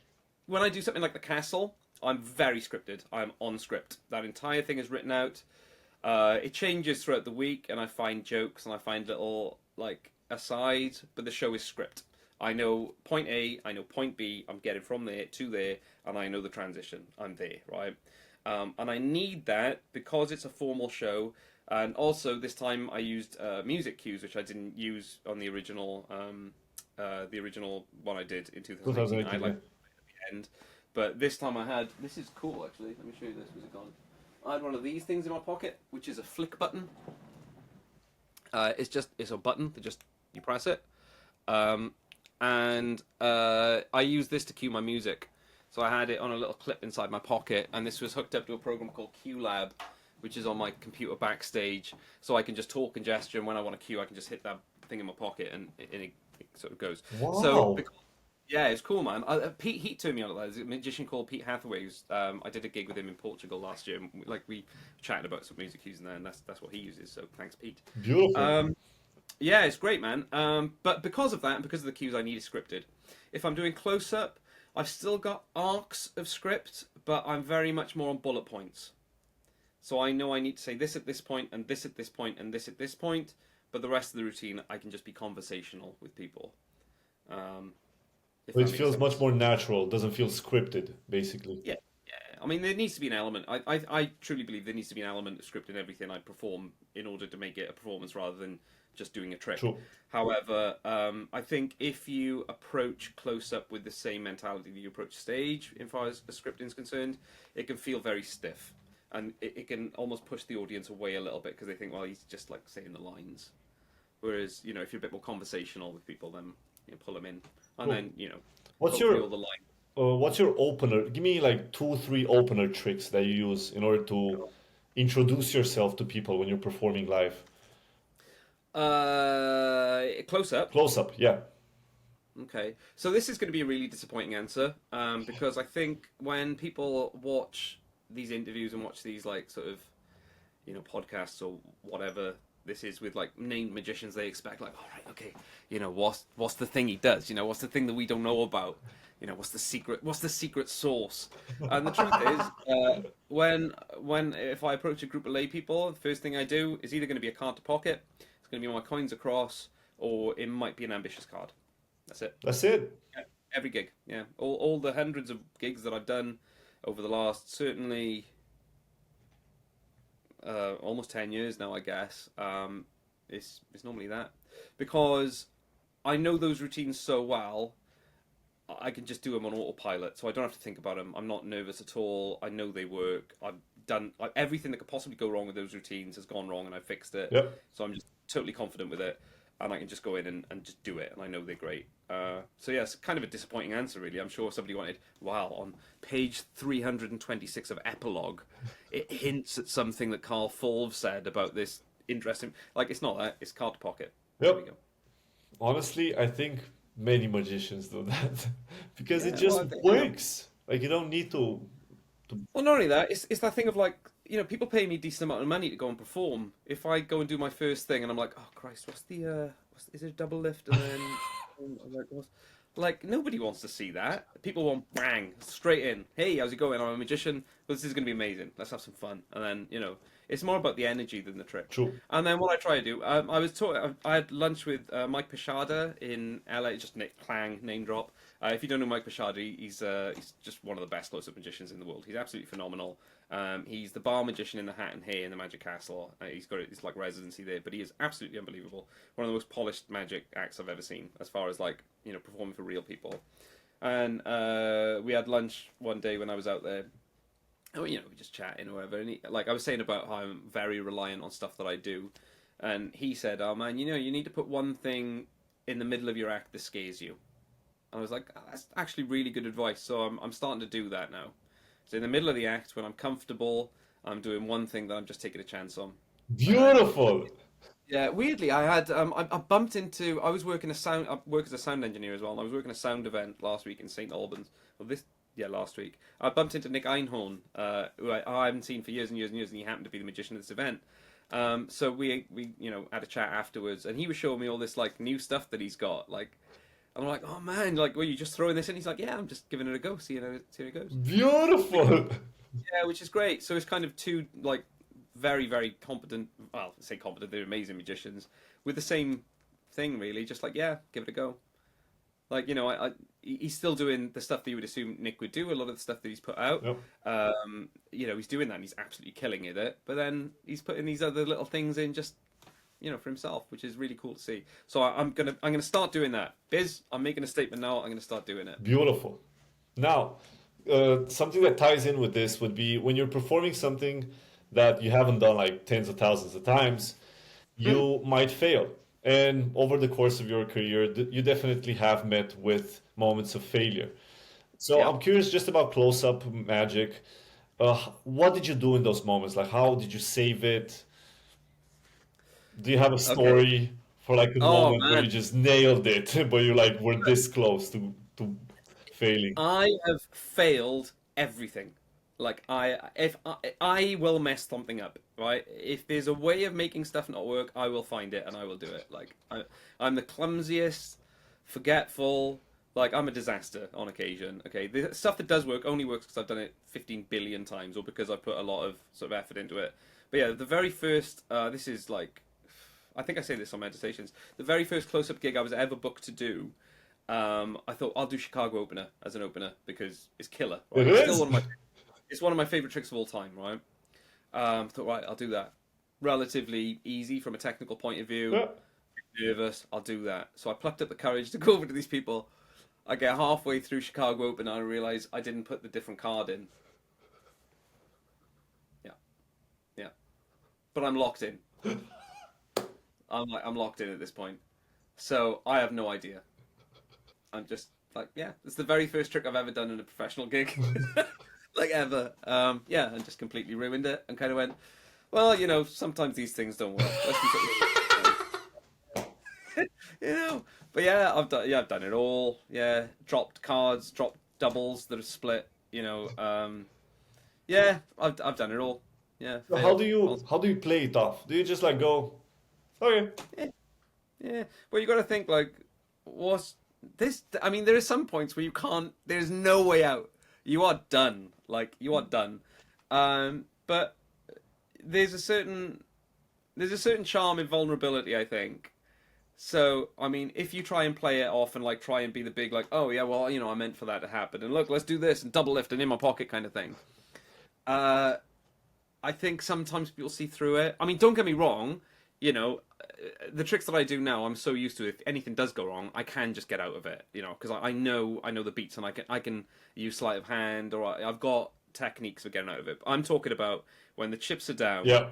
when I do something like the castle, I'm very scripted. I'm on script. That entire thing is written out. It changes throughout the week, and I find jokes and I find little like aside, but the show is script. I know point A, I know point B. I'm getting from there to there, and I know the transition. I'm there, right? And I need that because it's a formal show. And also, this time I used music cues, which I didn't use on the original one I did in 2018. I had 2018, yeah. like the end, but this time I had. This is cool, actually. Let me show you this. Where's it gone? I had one of these things in my pocket, which is a flick button. It's a button that just you press it, um, and I use this to cue my music. So I had it on a little clip inside my pocket, and this was hooked up to a program called QLab, which is on my computer backstage. So I can just talk and gesture, and when I want to cue, I can just hit that thing in my pocket, and it sort of goes. So Wow. yeah, it's cool, man. Pete Heat turned me on to that. There's a magician called Pete Hathaway. I did a gig with him in Portugal last year, and we chatted about some music cues in there, and that's what he uses. So thanks, Pete. Beautiful. Um, yeah, it's great, man. But because of that, and because of the cues I need is scripted. If I'm doing close up, I've still got arcs of script, but I'm very much more on bullet points. So I know I need to say this at this point, and this at this point, and this at this point. But the rest of the routine, I can just be conversational with people. Um, if It that makes feels much sense. more natural, doesn't feel scripted, basically. Yeah, yeah. I mean, there needs to be an element. I truly believe there needs to be an element of script in everything I perform in order to make it a performance rather than just doing a trick. True. However, I think if you approach close up with the same mentality that you approach stage, in far as a scripting is concerned, it can feel very stiff. And it can almost push the audience away a little bit because they think, well, he's just like saying the lines. Whereas, if you're a bit more conversational with people, then pull them in. And Cool. then, What's hopefully your all the lines. what's your opener? Give me like two, three opener tricks that you use in order to introduce yourself to people when you're performing live. Close up. Close up, yeah. Okay, so this is going to be a really disappointing answer, because I think when people watch these interviews and watch these like sort of podcasts or whatever this is with like named magicians, they expect like, all right, okay, what's the thing he does? What's the thing that we don't know about? What's the secret? What's the secret sauce? And the truth is, when if I approach a group of lay people, the first thing I do is either going to be a card to pocket, it's going to be my coins across, or it might be an ambitious card. That's it. That's it. Yeah, every gig, yeah. All the hundreds of gigs that I've done over the last certainly almost 10 years now, I guess. It's normally that because I know those routines so well. I can just do them on autopilot, so I don't have to think about them. I'm not nervous at all. I know they work. I've done everything that could possibly go wrong with those routines has gone wrong, and I fixed it. Yep. So I'm just totally confident with it, and I can just go in and just do it, and I know they're great. So yeah, it's kind of a disappointing answer, really. I'm sure somebody wanted, wow, on page 326 of Epilogue, it hints at something that Carl Fulve said about this interesting. Like, it's not that. It's card to pocket. There we Yep. go. Honestly, I think many magicians do that because it Yeah, well, just I think, works. Like you don't need to. well, not only that, it's that thing of like, people pay me a decent amount of money to go and perform. If I go and do my first thing and I'm like, oh Christ, is it a double lift and then I'm like, like nobody wants to see that. People want bang straight in. Hey, how's it going? I'm a magician. Well, this is going to be amazing. Let's have some fun. And then it's more about the energy than the trick. True. And then what I try to do, I was talking. I had lunch with Mike Pashada in LA. Just Nick Clang name drop. If you don't know Mike Pashada, he's just one of the best close-up magicians in the world. He's absolutely phenomenal. He's the bar magician in the Hat and Hay in the Magic Castle. He's got his like residency there, but he is absolutely unbelievable. One of the most polished magic acts I've ever seen, as far as like performing for real people. And we had lunch one day when I was out there. And, we just chatting or whatever. And like I was saying about how I'm very reliant on stuff that I do, and he said, "Oh man, you need to put one thing in the middle of your act that scares you." And I was like, oh, "That's actually really good advice." So I'm starting to do that now. So in the middle of the act, when I'm comfortable, I'm doing one thing that I'm just taking a chance on. And Beautiful. yeah, weirdly, I had I bumped into. I was working a sound. I work as a sound engineer as well. And I was working a sound event last week in St Albans. Well, last week I bumped into Nick Einhorn, who I haven't seen for years and years and years, and he happened to be the magician of this event. So we had a chat afterwards, and he was showing me all this like new stuff that he's got. Like, I'm like, oh man, like, were you just throwing this in? He's like, yeah, I'm just giving it a go, see how it goes. Beautiful. Yeah, which is great. So it's kind of two like very, very competent. Well, I say competent, they're amazing magicians with the same thing, really. Just like, yeah, give it a go. Like he's still doing the stuff that you would assume Nick would do. A lot of the stuff that he's put out. Yep. He's doing that, and he's absolutely killing it. But then he's putting these other little things in, just for himself, which is really cool to see. So I'm gonna start doing that. Biz, I'm making a statement now. I'm gonna start doing it. Beautiful. Now, something that ties in with this would be when you're performing something that you haven't done like tens of thousands of times, Mm. you might fail. And over the course of your career, you definitely have met with moments of failure. So Yeah. I'm curious just about close-up magic. What did you do in those moments? Like, how did you save it? Do you have a Okay. story for like a Oh moment where you man. just nailed it, but you like were this close to failing? I have failed everything. Like if I will mess something up, right? If there's a way of making stuff not work, I will find it and I will do it. Like I'm the clumsiest, forgetful. Like I'm a disaster on occasion. Okay, the stuff that does work only works because I've done it 15 billion times or because I put a lot of sort of effort into it. But yeah, the very first. This is like, I think I say this on meditations. The very first close-up gig I was ever booked to do. I thought I'll do Chicago opener as an opener because it's killer, It right? It's still is. one of my favorite tricks of all time, right? Thought right, I'll do that. Relatively easy from a technical point of view. Yeah. Nervous, I'll do that. So I plucked up the courage to go over to these people. I get halfway through Chicago opener and I realize I didn't put the different card in. Yeah, yeah, but I'm locked in. I'm locked in at this point. So I have no idea. I'm just like, yeah, it's the very first trick I've ever done in a professional gig, like ever. Yeah, and just completely ruined it, and kind of went, well, sometimes these things don't work. Let's do something. But yeah, I've done it all. Yeah, dropped cards, dropped doubles that are split. Yeah, I've done it all. Yeah, So failed. how do you play it off? Do you just like go, okay, Yeah, yeah. Well, you got to think like, what's this? I mean, there are some points where you can't. There's no way out. You are done. Like you are done. But there's a certain charm in vulnerability, I think. So, I mean, if you try and play it off and like try and be the big like, oh yeah, well, I meant for that to happen, and look, let's do this and double lift and in my pocket kind of thing. Uh, I think sometimes people see through it. I mean, don't get me wrong. The tricks that I do now, I'm so used to. If anything does go wrong, I can just get out of it. Because I know the beats, and I can use sleight of hand, or I've got techniques for getting out of it. But I'm talking about when the chips are down yeah,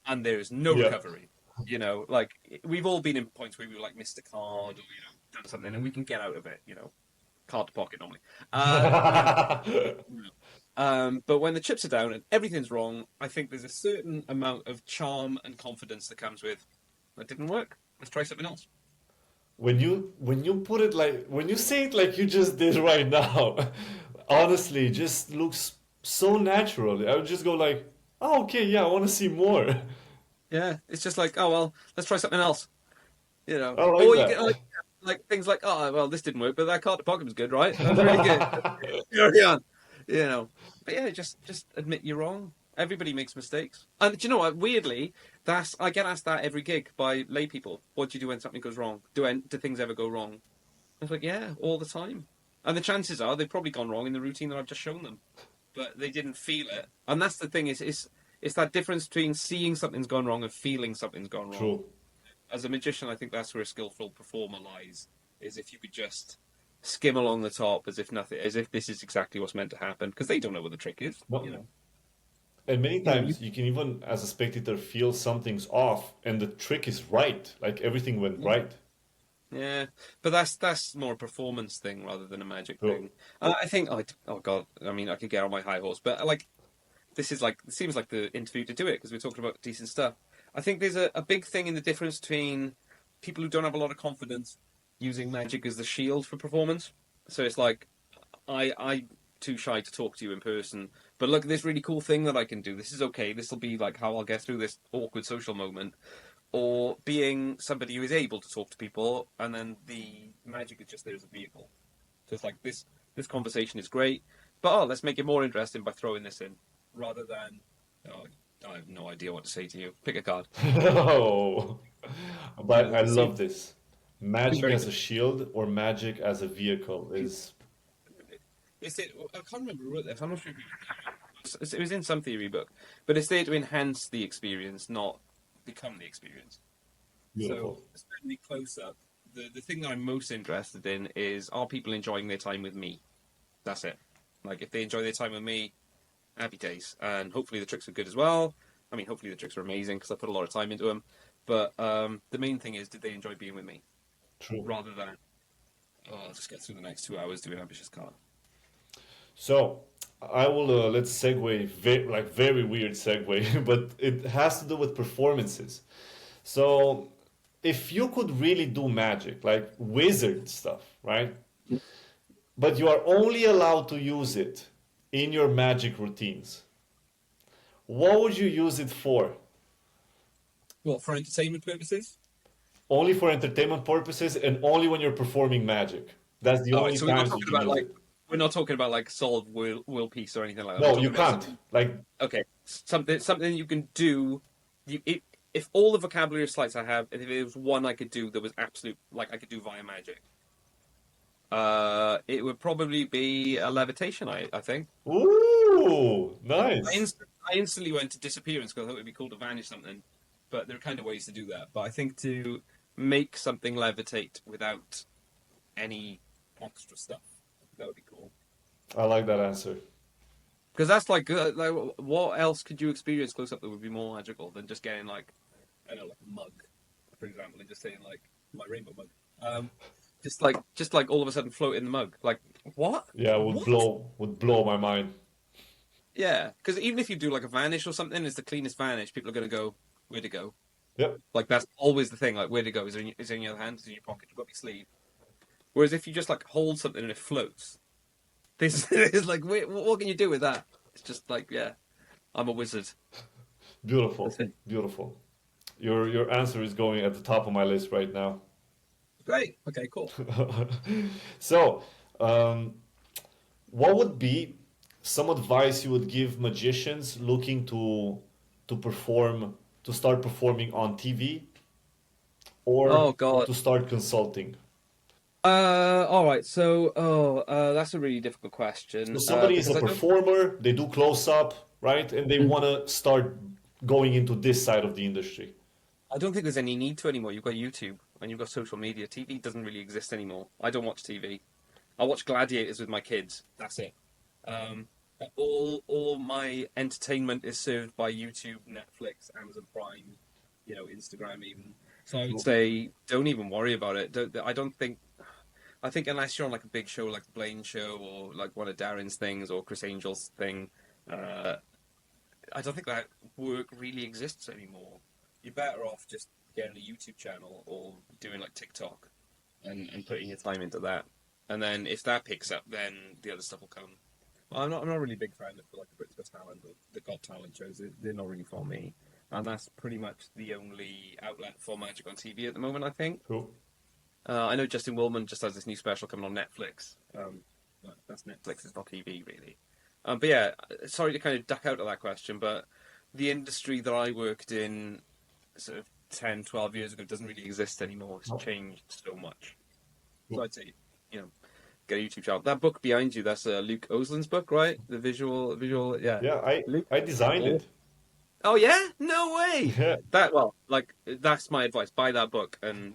and there is no yeah. recovery. Like we've all been in points where we like missed a card or done something, and we can get out of it. Card to pocket normally. But when the chips are down and everything's wrong, I think there's a certain amount of charm and confidence that comes with that didn't work. Let's try something else. when you put it like when you say it like you just did right now, honestly, it just looks so natural. I would just go like, oh, okay, yeah, I want to see more. Yeah, it's just like, oh well, let's try something else, I like Or you get that. like things like, oh well, this didn't work, but that card pocket was good, right? That was really good. Carry on, you know. But yeah, just admit you're wrong. Everybody makes mistakes, and do you know what? Weirdly, that's I get asked that every gig by lay people. What do you do when something goes wrong? Do things ever go wrong? I was like, yeah, all the time. And the chances are they've probably gone wrong in the routine that I've just shown them, but they didn't feel it. And that's the thing is it's that difference between seeing something's gone wrong and feeling something's gone wrong. True. As a magician, I think that's where a skillful performer lies. Is if you could just skim along the top as if nothing, as if this is exactly what's meant to happen, because they don't know what the trick is. No. And many You times you can even, as a spectator, feel something's off, and the trick is right. Like everything went yeah. right. Yeah, but that's more a performance thing rather than a magic True. thing. I think, oh god, I mean, I could get on my high horse, but like this is like it seems like the interview to do it because we're talking about decent stuff. I think there's a big thing in the difference between people who don't have a lot of confidence using magic as the shield for performance. So it's like I'm too shy to talk to you in person, but look at this really cool thing that I can do. This is okay. This will be like how I'll get through this awkward social moment. Or being somebody who is able to talk to people, and then the magic is just there as a vehicle. So it's like this conversation is great, but let's make it more interesting by throwing this in, rather than oh, I have no idea what to say to you. Pick a card. Oh, but I See, love this. it's Magic very as good. a shield or magic as a vehicle is It's it. I can't remember who wrote this. I'm not sure. It was in some theory book, but it's there to enhance the experience, not become the experience. So, beautiful. especially close up, the thing that I'm most interested in is are people enjoying their time with me? That's it. Like if they enjoy their time with me, happy days, and hopefully the tricks are good as well. I mean, hopefully the tricks are amazing because I put a lot of time into them. But the main thing is, did they enjoy being with me True. rather than I'll just get through the next 2 hours doing ambitious card. So I will let's segue like very weird segue, but it has to do with performances. So if you could really do magic, like wizard stuff, right? But you are only allowed to use it in your magic routines. What would you use it for? What for entertainment purposes? Only for entertainment purposes and only when you're performing magic. That's the All right, only so we're not times you talking can about use like it. we're not talking about like solid will piece or anything like that. We're No, you talking about can't. something. Like, Okay, something you can do. You if all the vocabulary of sleights I have, if there was one I could do that was absolute like I could do via magic, it would probably be a levitation. I think. ooh, nice. I instantly went to disappearance because I thought it'd be cool to vanish something, but there are kind of ways to do that. But I think to make something levitate without any extra stuff, that would be cool. I like that answer. Because that's like what else could you experience close up that would be more magical than just getting like I don't know like a mug, for example, and just saying like my rainbow mug, um, just like all of a sudden float in the mug. Like what? Yeah, What? would blow my mind. Yeah, because even if you do like a vanish or something, it's the cleanest vanish. People are gonna go, where'd it go? Yep. Like that's always the thing. Like where'd it go? Is it in your hand? Is it in your pocket? You got your sleeve. Whereas if you just like hold something and it floats, this is like what can you do with that? It's just like yeah, I'm a wizard. That's Beautiful. it. Beautiful. Your answer is going at the top of my list right now. Great. Okay. Cool. So, um, what would be some advice you would give magicians looking to perform to start performing on TV or Oh God. to start consulting? All right. So, that's a really difficult So question. somebody is a Because I don't, performer, they do close up, right? And they Mm. want to start going into this side of the industry. I don't think there's any need to anymore. You've got YouTube and you've got social media. TV doesn't really exist anymore. I don't watch TV. I watch Gladiators with my kids. That's it. Um, all my entertainment is served by YouTube, Netflix, Amazon Prime, Instagram even. So I would say don't even worry about it. I don't think. I think unless you're on like a big show like the Blaine Show or like one of Darren's things or Chris Angel's thing, uh, I don't think that work really exists anymore. You're better off just getting a YouTube channel or doing like TikTok. and putting your time into that. And then if that picks up, then the other stuff will come. Well, I'm not really a big fan of like the British Got Talent or the Got Talent shows. They're not really for me. And that's pretty much the only outlet for magic on TV at the moment, I think. Cool. I know Justin Willman just has this new special coming on Netflix. But that's Netflix, it's not TV, really. But yeah, sorry to kind of duck out of that question, but the industry that I worked in sort of 10, 12 years ago doesn't really exist anymore. It's changed so much. So I'd say, get a YouTube channel. That book behind you, that's Luke Oslin's book, right? The visual, yeah. Yeah, Luke? I designed it. Oh yeah? No way! Yeah. That's my advice. Buy that book and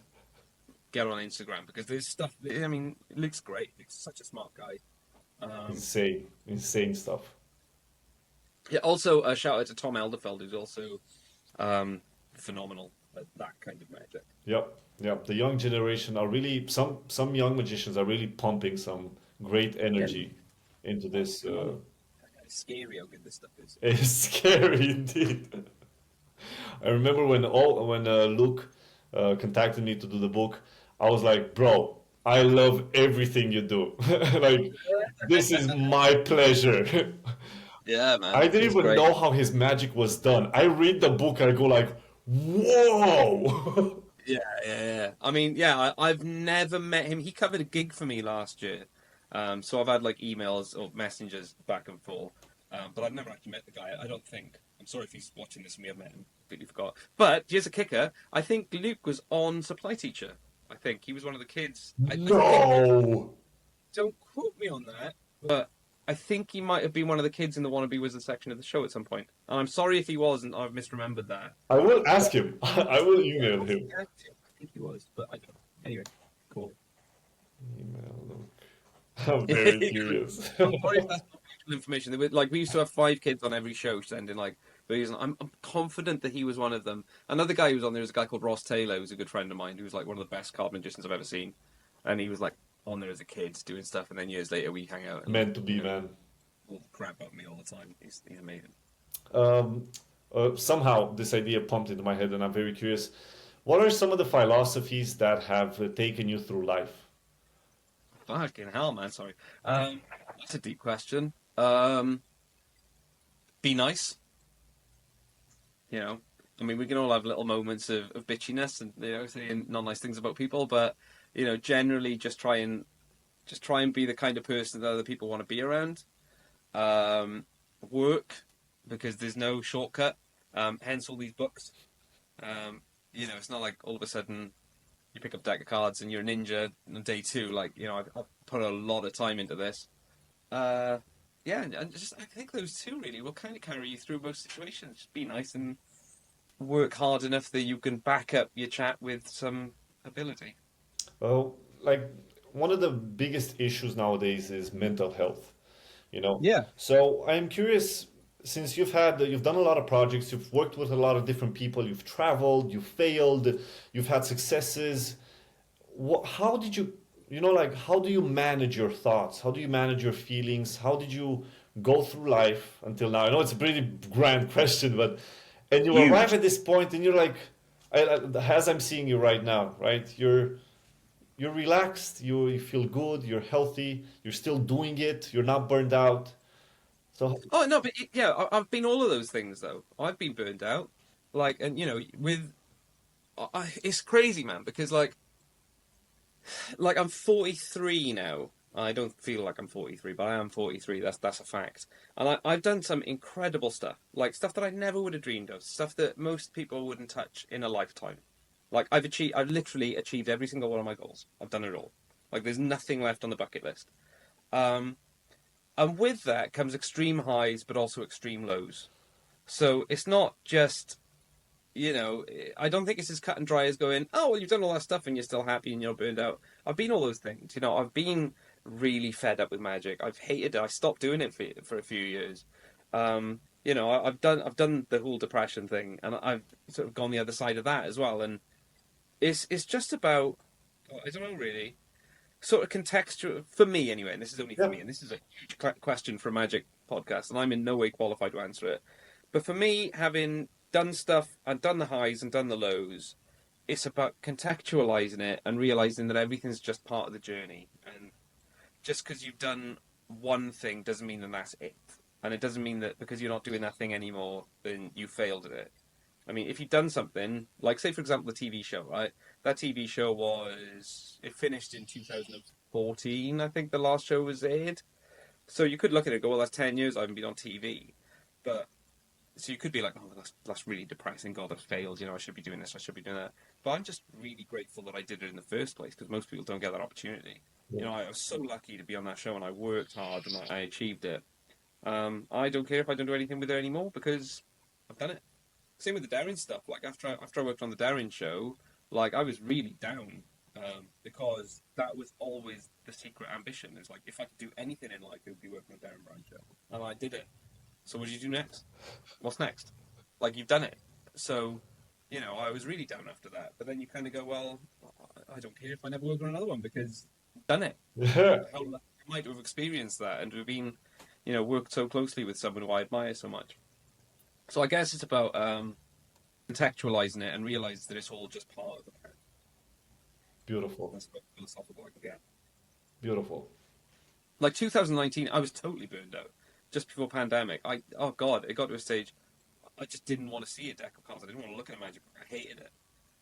get on Instagram, because there's stuff, I mean, Luke's great. Luke's such a smart guy. Insane stuff. Yeah, also a shout out to Tom Elderfeld, who's also phenomenal at that kind of magic. Yep. The young generation are really, some young magicians are really pumping some great energy into this. It's scary how good this stuff is. It's scary indeed. I remember when Luke contacted me to do the book, I was like, bro, I love everything you do. Like, this is my pleasure. Yeah, man. I didn't even know how his magic was done. I read the book and I go like, whoa. Yeah. I mean, yeah, I've never met him. He covered a gig for me last year. So I've had like emails or messengers back and forth. But I've never actually met the guy, I don't think. I'm sorry if he's watching this and we have met him. Completely forgot. But here's a kicker. I think Luke was on Supply Teacher. I think he was one of the kids. No. Don't quote me on that, but I think he might have been one of the kids in the Wannabe Wizard section of the show at some point. And I'm sorry if he wasn't. I've misremembered that. I will ask him. I will email him. I think he was, but I don't. Anyway, cool. Email Luke. I'm very curious. I'm sorry if that's not actual information. We used to have 5 kids on every show sending videos. I'm confident that he was one of them. Another guy who was on there was a guy called Ross Taylor, who's a good friend of mine, who was like one of the best card magicians I've ever seen. And he was like on there as a kid doing stuff, and then years later we hang out. And, Meant to be, man. All crap about me all the time. He's amazing. Somehow this idea pumped into my head, and I'm very curious. What are some of the philosophies that have taken you through life? Fucking hell, man. Sorry. That's a deep question. Be nice. I mean, we can all have little moments of bitchiness and saying not nice things about people, but generally just try and be the kind of person that other people want to be around. Work, because there's no shortcut. Hence all these books. It's not like all of a sudden you pick up a deck of cards and you're a ninja on day 2. I've put a lot of time into this. And just I think those 2 really will kind of carry you through most situations. Just be nice and work hard enough that you can back up your chat with some ability. Well, one of the biggest issues nowadays is mental health, Yeah. So I'm curious, since you've done a lot of projects, you've worked with a lot of different people, you've traveled, you've failed, you've had successes. How did you, how do you manage your thoughts? How do you manage your feelings? How did you go through life until now? I know it's a pretty grand question, and you arrive at this point and you're like, as I'm seeing you right now, right? You're relaxed, you feel good, you're healthy, you're still doing it, you're not burned out. So Oh no, but I've been all of those things though. I've been burned out, it's crazy, man, because I'm 43 now. I don't feel like I'm 43, but I am 43. That's a fact. And I've done some incredible stuff, stuff that I never would have dreamed of, stuff that most people wouldn't touch in a lifetime. I've literally achieved every single one of my goals. I've done it all. There's nothing left on the bucket list. And with that comes extreme highs, but also extreme lows. So it's not just, I don't think it's as cut and dry as going, oh, well, you've done all that stuff and you're still happy and you're burned out. I've been all those things. I've been really fed up with magic. I've hated it. I stopped doing it for a few years. I've done the whole depression thing, and I've sort of gone the other side of that as well. And it's just about, I don't know really, sort of contextual for me anyway. And this is only for me, and this is a huge question for a magic podcast, and I'm in no way qualified to answer it. But for me, having done stuff and done the highs and done the lows, it's about contextualizing it and realizing that everything's just part of the journey. And just because you've done one thing doesn't mean that that's it. And it doesn't mean that because you're not doing that thing anymore, then you failed at it. I mean, if you've done something, like say for example the TV show, right? That TV show it finished in 2014, I think the last show was aired. So you could look at it and go, well, that's 10 years I haven't been on TV. But so you could be like, oh, that's really depressing. God, I've failed. I should be doing this. I should be doing that. But I'm just really grateful that I did it in the first place because most people don't get that opportunity. Yeah. I was so lucky to be on that show and I worked hard and I achieved it. I don't care if I don't do anything with it anymore because I've done it. Same with the Darren stuff. Like after I worked on the Darren show, like I was really down because that was always the secret ambition. It's like if I could do anything in life, it would be working on Darren Brown show, and I did it. So what do you do next? What's next? Like you've done it. So I was really down after that. But then you kind of go, well, I don't care if I never work on another one because I've done it. Yeah. How lucky I might have experienced that and to have been, worked so closely with someone who I admire so much. So I guess it's about contextualizing it and realize that it's all just part of the plan. Beautiful. That's about philosophical I can get. Beautiful. Like 2019, I was totally burned out. Just before pandemic, oh god, it got to a stage I just didn't want to see a deck of cards. I didn't want to look at a magic book. I hated it.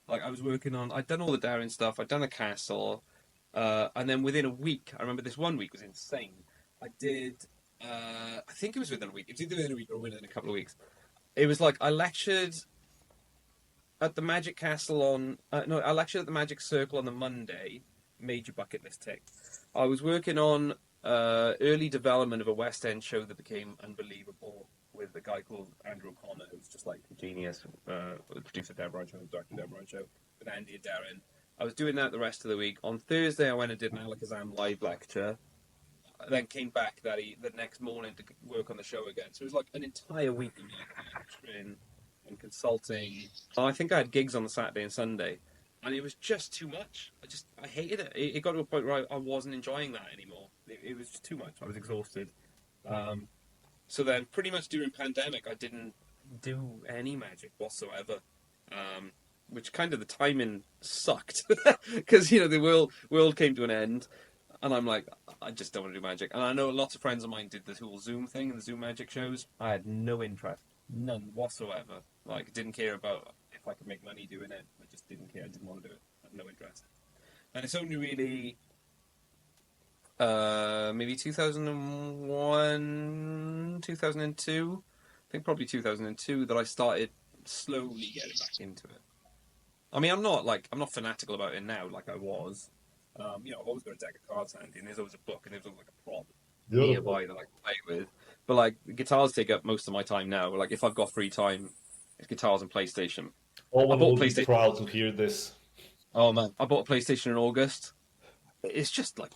Like I was working on, I'd done all the Darren stuff. I'd done the castle, and then within a week, I remember this one week was insane. I did, I think it was within a week. It was either within a week or within a couple of weeks. It was like I lectured at the Magic Castle I lectured at the Magic Circle on the Monday. Major bucket list tick. I was working on early development of a West End show that became unbelievable with a guy called Andrew O'Connor, who's just like a genius, the producer of Darren Brown Show, the director of Darren Brown Show, with Andy and Darren. I was doing that the rest of the week. On Thursday, I went and did an Alakazam live lecture. I then came back the next morning to work on the show again. So it was like an entire week of lecturing and consulting. I think I had gigs on the Saturday and Sunday. And it was just too much. I hated it. It got to a point where I wasn't enjoying that anymore. It was just too much. I was exhausted. So then pretty much during pandemic, I didn't do any magic whatsoever. Which kind of the timing sucked. Because, the world came to an end. And I'm like, I just don't want to do magic. And I know lots of friends of mine did the whole Zoom thing and the Zoom magic shows. I had no interest. None whatsoever. Like, didn't care about if I could make money doing it. I just didn't care. I didn't want to do it. I had no interest. And it's only really maybe 2001, 2002, I think probably 2002 that I started slowly getting back into it. I mean, I'm not fanatical about it now like I was. I've always got a deck of cards handy, and there's always a book, and there's always like a prop nearby that I can play with. But like, guitars take up most of my time now. Like, if I've got free time, it's guitars and PlayStation. I bought PlayStation. Proud to hear this. Oh man, I bought a PlayStation in August. It's just like,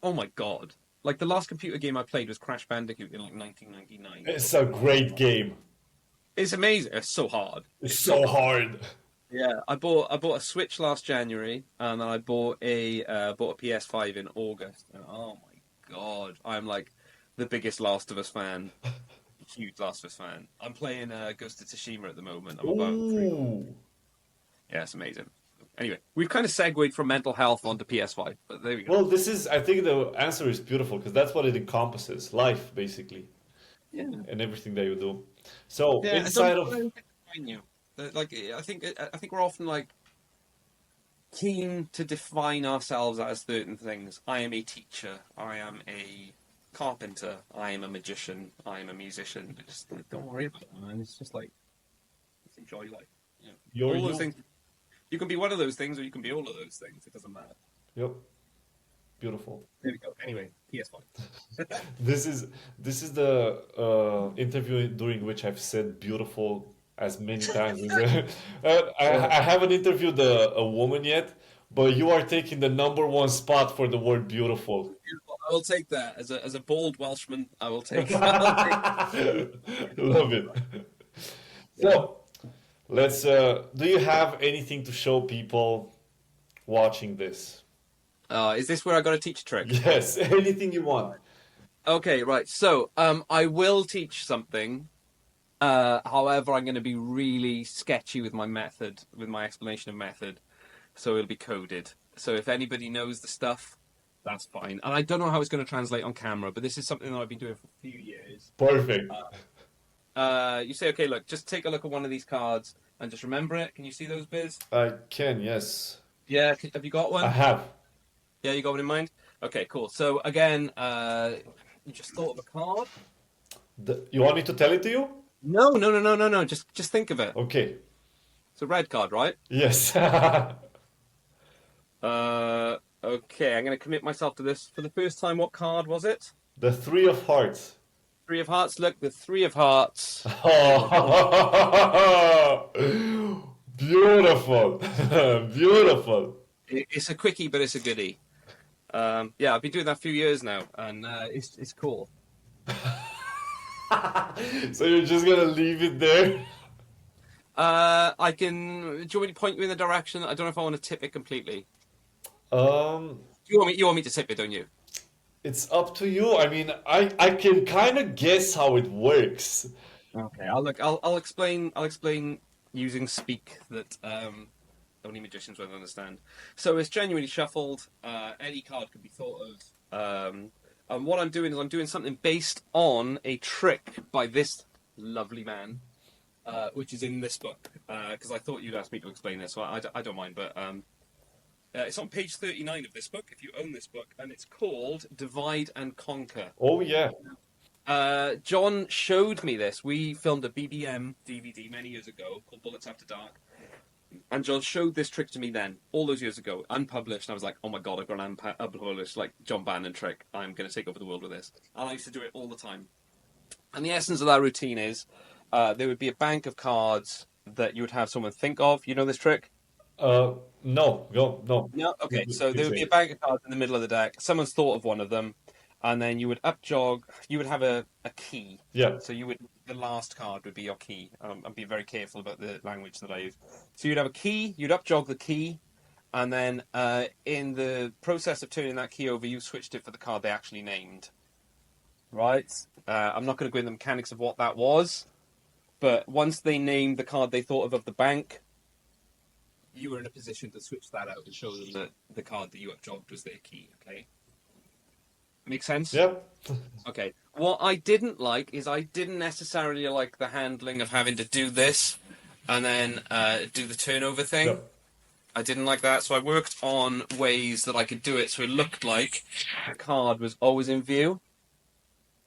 oh my god! Like the last computer game I played was Crash Bandicoot in like 1999. It's a great game. It's amazing. It's so hard. It's so hard. Yeah, I bought a Switch last January, and then I bought a PS5 in August. And oh my god, I'm like the biggest Last of Us fan. Huge Last of Us fan. I'm playing Ghost of Tsushima at the moment. I'm about 3. Yeah, it's amazing. Anyway, we've kind of segued from mental health onto PS5, but there we go. Well, I think the answer is beautiful because that's what it encompasses, life basically, and everything that you do. So inside of you, like I think we're often like keen to define ourselves as certain things. I am a teacher. I am a carpenter. I am a magician. I am a musician. But just don't worry about it, man. It's just like just enjoy life. All those things. You can be one of those things, or you can be all of those things. It doesn't matter. Yep. Beautiful. There we go. Anyway, PS5. This is the interview during which I've said beautiful as many times. I haven't interviewed a woman yet, but you are taking the #1 spot for the word beautiful. I will take that as a bald Welshman. I will take it. Love it. So. Let's. Do you have anything to show people watching this? Is this where I got to teach a trick? Yes, anything you want. Okay, right. So, I will teach something However, I'm going to be really sketchy with my method, with my explanation of method. So it'll be coded. So if anybody knows the stuff, that's fine. And I don't know how it's going to translate on camera, but this is something that I've been doing for a few years. Perfect. You say, okay, look, just take a look at one of these cards and just remember it. Can you see those, Biz? I can, yes. Yeah, have you got I one? have. Yeah, you got one in mind? Okay, cool. So again, you just thought of a card? You want me to tell it to you? No. Just think of it. Okay. It's a red card, right? Yes. Okay, I'm going to commit myself to this for the first time. What card was it? The Three of Hearts. Three of Hearts. Look, the Three of Hearts. Oh, beautiful. Beautiful. It's a quickie, but it's a goodie. Yeah, I've been doing that a few years now, and it's cool. So you're just gonna leave it there? I can. Do you want me to point you in the direction? I don't know if I want to tip it completely. Um, You want me to tip it, don't you? it's up to you. I mean, I can kind of guess how it works. Okay, I'll explain. I'll explain using speak that only magicians will understand. So it's genuinely shuffled. Any card could be thought of. And what I'm doing is I'm doing something based on a trick by this lovely man, which is in this book. Because I thought you'd ask me to explain this, so I don't mind. But it's on page 39 of this book, if you own this book, and it's called Divide and Conquer. Oh yeah. John showed me this. We filmed a BBM DVD many years ago called Bullets After Dark. And John showed this trick to me then, all those years ago, unpublished. And I was like, oh my God, I've got an unpublished, like, John Bannon trick. I'm going to take over the world with this. And I used to do it all the time. And the essence of that routine is there would be a bank of cards that you would have someone think of. You know this trick? No. No. No? Okay, so there would be a bank of cards in the middle of the deck. Someone's thought of one of them. And then you would you would have a key. Yeah. So the last card would be your key. And be very careful about the language that I use. So you'd have a key, you'd upjog the key, and then in the process of turning that key over, you switched it for the card they actually named. Right? I'm not going to go into the mechanics of what that was, but once they named the card they thought of the bank, you were in a position to switch that out and show them that the card that you upjogged was their key, okay? Make sense? Yeah. Okay. What I didn't like is I didn't necessarily like the handling of having to do this and then do the turnover thing. Yeah. I didn't like that, so I worked on ways that I could do it so it looked like the card was always in view.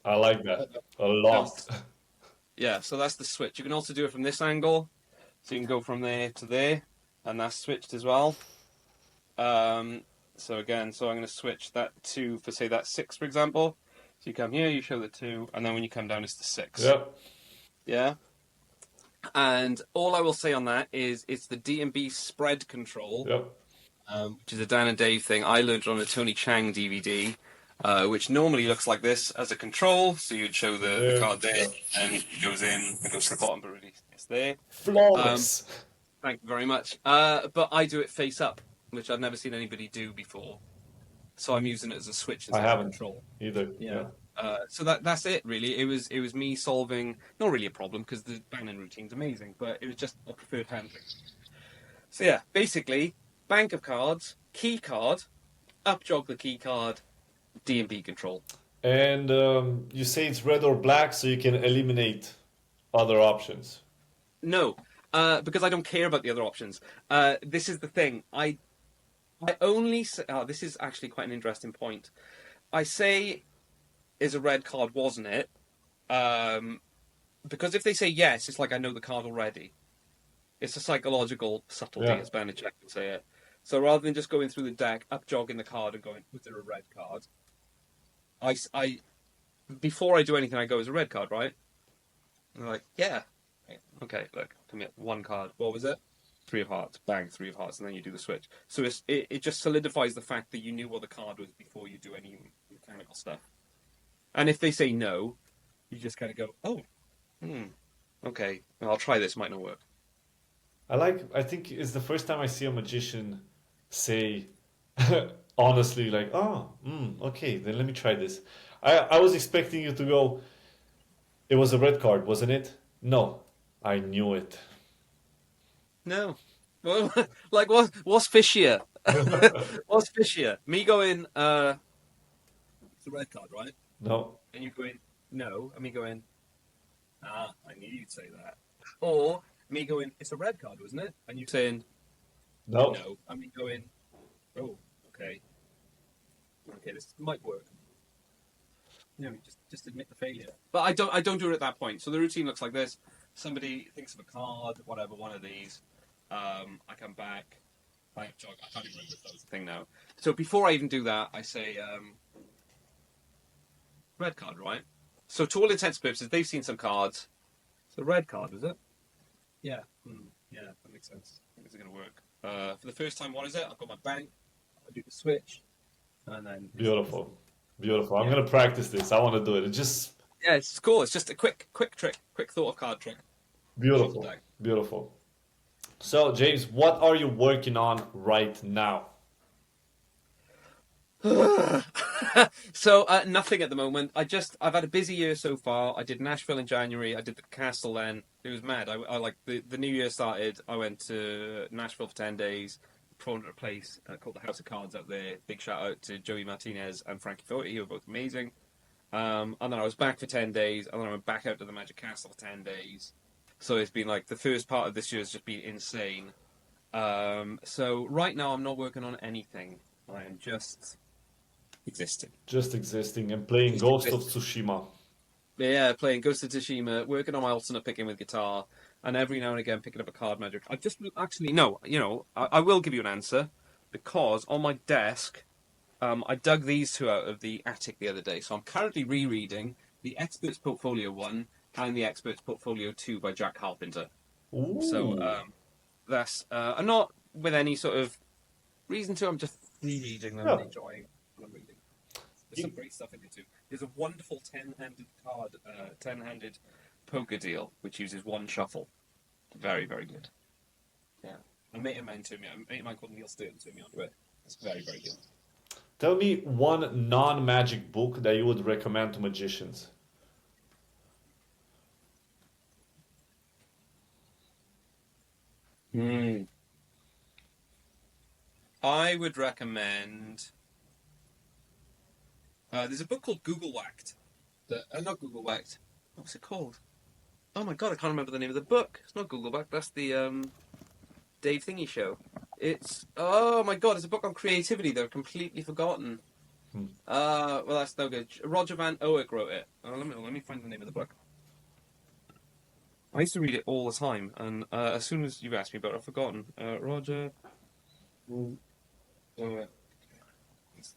I like that a lot. Yeah, so that's the switch. You can also do it from this angle, so you can go from there to there, and that's switched as well. So again, I'm going to switch that 2 for, say, that 6, for example. So you come here, you show the 2, and then when you come down, it's the 6. Yeah. Yeah? And all I will say on that is it's the D&B spread control, Yeah. which is a Dan and Dave thing. I learned on a Tony Chang DVD, which normally looks like this as a control. So you'd show the card there, and it goes in, it goes to the bottom, but really it's there. Flawless. Thank you very much. But I do it face up, which I've never seen anybody do before. So I'm using it as a switch instead I haven't of control. either. Yeah. So that's it really. It was me solving not really a problem because the Bannon routine's amazing, but it was just a preferred handling. So yeah, basically bank of cards, key card, upjog the key card, D&B control. And you say it's red or black, so you can eliminate other options. No, because I don't care about the other options. This is the thing. I only say, this is actually quite an interesting point. I say is a red card, wasn't it? Because if they say yes, it's like I know the card already. It's a psychological subtlety, as Banachek would say it. So rather than just going through the deck, upjogging the card and going, was there a red card? I before I do anything, I go, is a red card, right? And they're like, yeah. Okay, look, come here, one card. What was it? 3 of hearts. Bang, 3 of hearts, and then you do the switch. So it just solidifies the fact that you knew what the card was before you do any mechanical stuff. And if they say no, you just kind of go, oh, okay, I'll try this, might not work. I think it's the first time I see a magician say, honestly, like, oh, okay, then let me try this. I was expecting you to go, it was a red card, wasn't it? No, I knew it. No. Well, like what's fishier? What's fishier? Me going, it's a red card, right? No, And you going, no, and me going, I knew you'd say that. Or me going, it's a red card, wasn't it? And you saying, no. no, and me going, oh, okay. Okay, this might work. You know, just admit the failure. But I don't do it at that point. So the routine looks like this. Somebody thinks of a card, whatever, one of these. I come back. I can't even remember if that was the thing now. So before I even do that, I say, red card, right? So to all intents and purposes, they've seen some cards. It's a red card, is it? Yeah. Yeah, that makes sense. I think it's going to work. For the first time, what is it? I've got my bank. I do the switch. And then... Beautiful. Beautiful. I'm gonna practice this. I want to do it. It's just Yeah, it's cool. It's just a quick trick. Quick thought of card trick. beautiful. Beautiful. So, James, what are you working on right now? So nothing at the moment. I've had a busy year so far. I did Nashville in January. I did the Castle then. It was mad. I like the new year started. I went to Nashville for 10 days. Prawned at a place called the House of Cards out there. Big shout out to Joey Martinez and Frankie Foti, who were both amazing. And then I was back for 10 days, and then I went back out to the Magic Castle for 10 days. So it's been like the first part of this year has just been insane. So right now I'm not working on anything. I am just existing. Just existing and playing Just Ghost of existing. Tsushima. Yeah, playing Ghost of Tsushima, working on my alternate picking with guitar, and every now and again picking up a card magic. I just actually no, I will give you an answer because on my desk, I dug these two out of the attic the other day. So I'm currently rereading the Expert's Portfolio 1 and the Expert's Portfolio 2 by Jack Carpenter. So Ooh. that's I'm not with any sort of reason to. I'm just rereading them Yeah. and enjoying what I'm reading. There's some great stuff in it too. There's a wonderful ten-handed poker deal which uses one shuffle. Very, very good. Yeah, a mate of mine called Neil Stern turned me onto it. It's very, very good. Tell me one non-magic book that you would recommend to magicians. I would recommend. There's a book called Google Whacked. Not Google Whacked. What's it called? Oh my god, I can't remember the name of the book. It's not Google Whacked. That's the Dave Thingy show. It's oh my god, it's a book on creativity. They're completely forgotten. Hmm. Well, that's no good. Roger Van Owick wrote it. Let me find the name of the book. I used to read it all the time, and as soon as you've asked me about it, I've forgotten. Roger. It's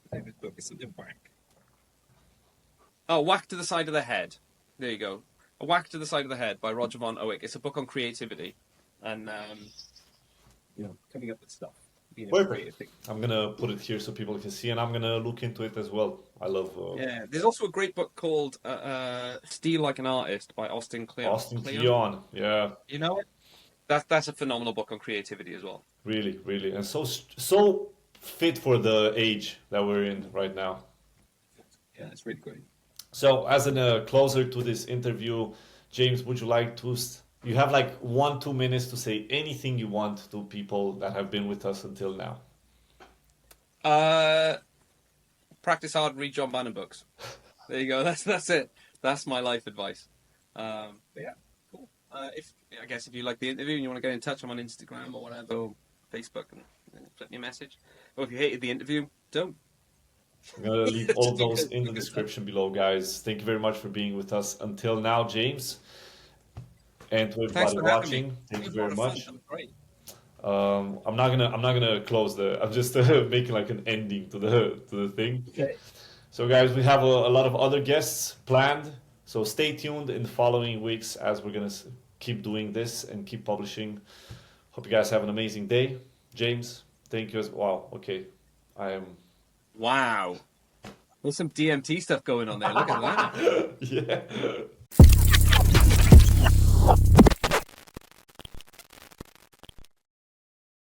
the name of the book. It's something whack. Oh, Whack to the Side of the Head. There you go. A Whack to the Side of the Head by Roger Von Owick. It's a book on creativity and coming up with stuff. Being a Perfect. creative thing. I'm gonna put it here so people can see, and I'm gonna look into it as well. I love Yeah, there's also a great book called Steal Like an Artist by Austin Kleon. Austin Kleon. Yeah, You know it? That's a phenomenal book on creativity as well. really, really, and so fit for the age that we're in right now. Yeah, it's really great. So, as a closer to this interview, James, would you like to? You have like 1-2 minutes to say anything you want to people that have been with us until now. Practice hard, read John Bannon books. There you go. That's it. That's my life advice. But yeah, cool. If you like the interview and you want to get in touch, I'm on Instagram or whatever, or Facebook, and flip me a message. Or if you hated the interview, don't. I'm gonna leave all of those in the description below, guys. Thank you very much for being with us until now, James, and to Thanks everybody for having me. watching. Thank It you was a very lot of fun. much. That was great. I'm not gonna close the. I'm just making like an ending to the thing. Okay. So, guys, we have a lot of other guests planned. So stay tuned in the following weeks as we're gonna keep doing this and keep publishing. Hope you guys have an amazing day. James, thank you as wow. Okay, I am. Wow. There's some DMT stuff going on there. Look at that. Yeah.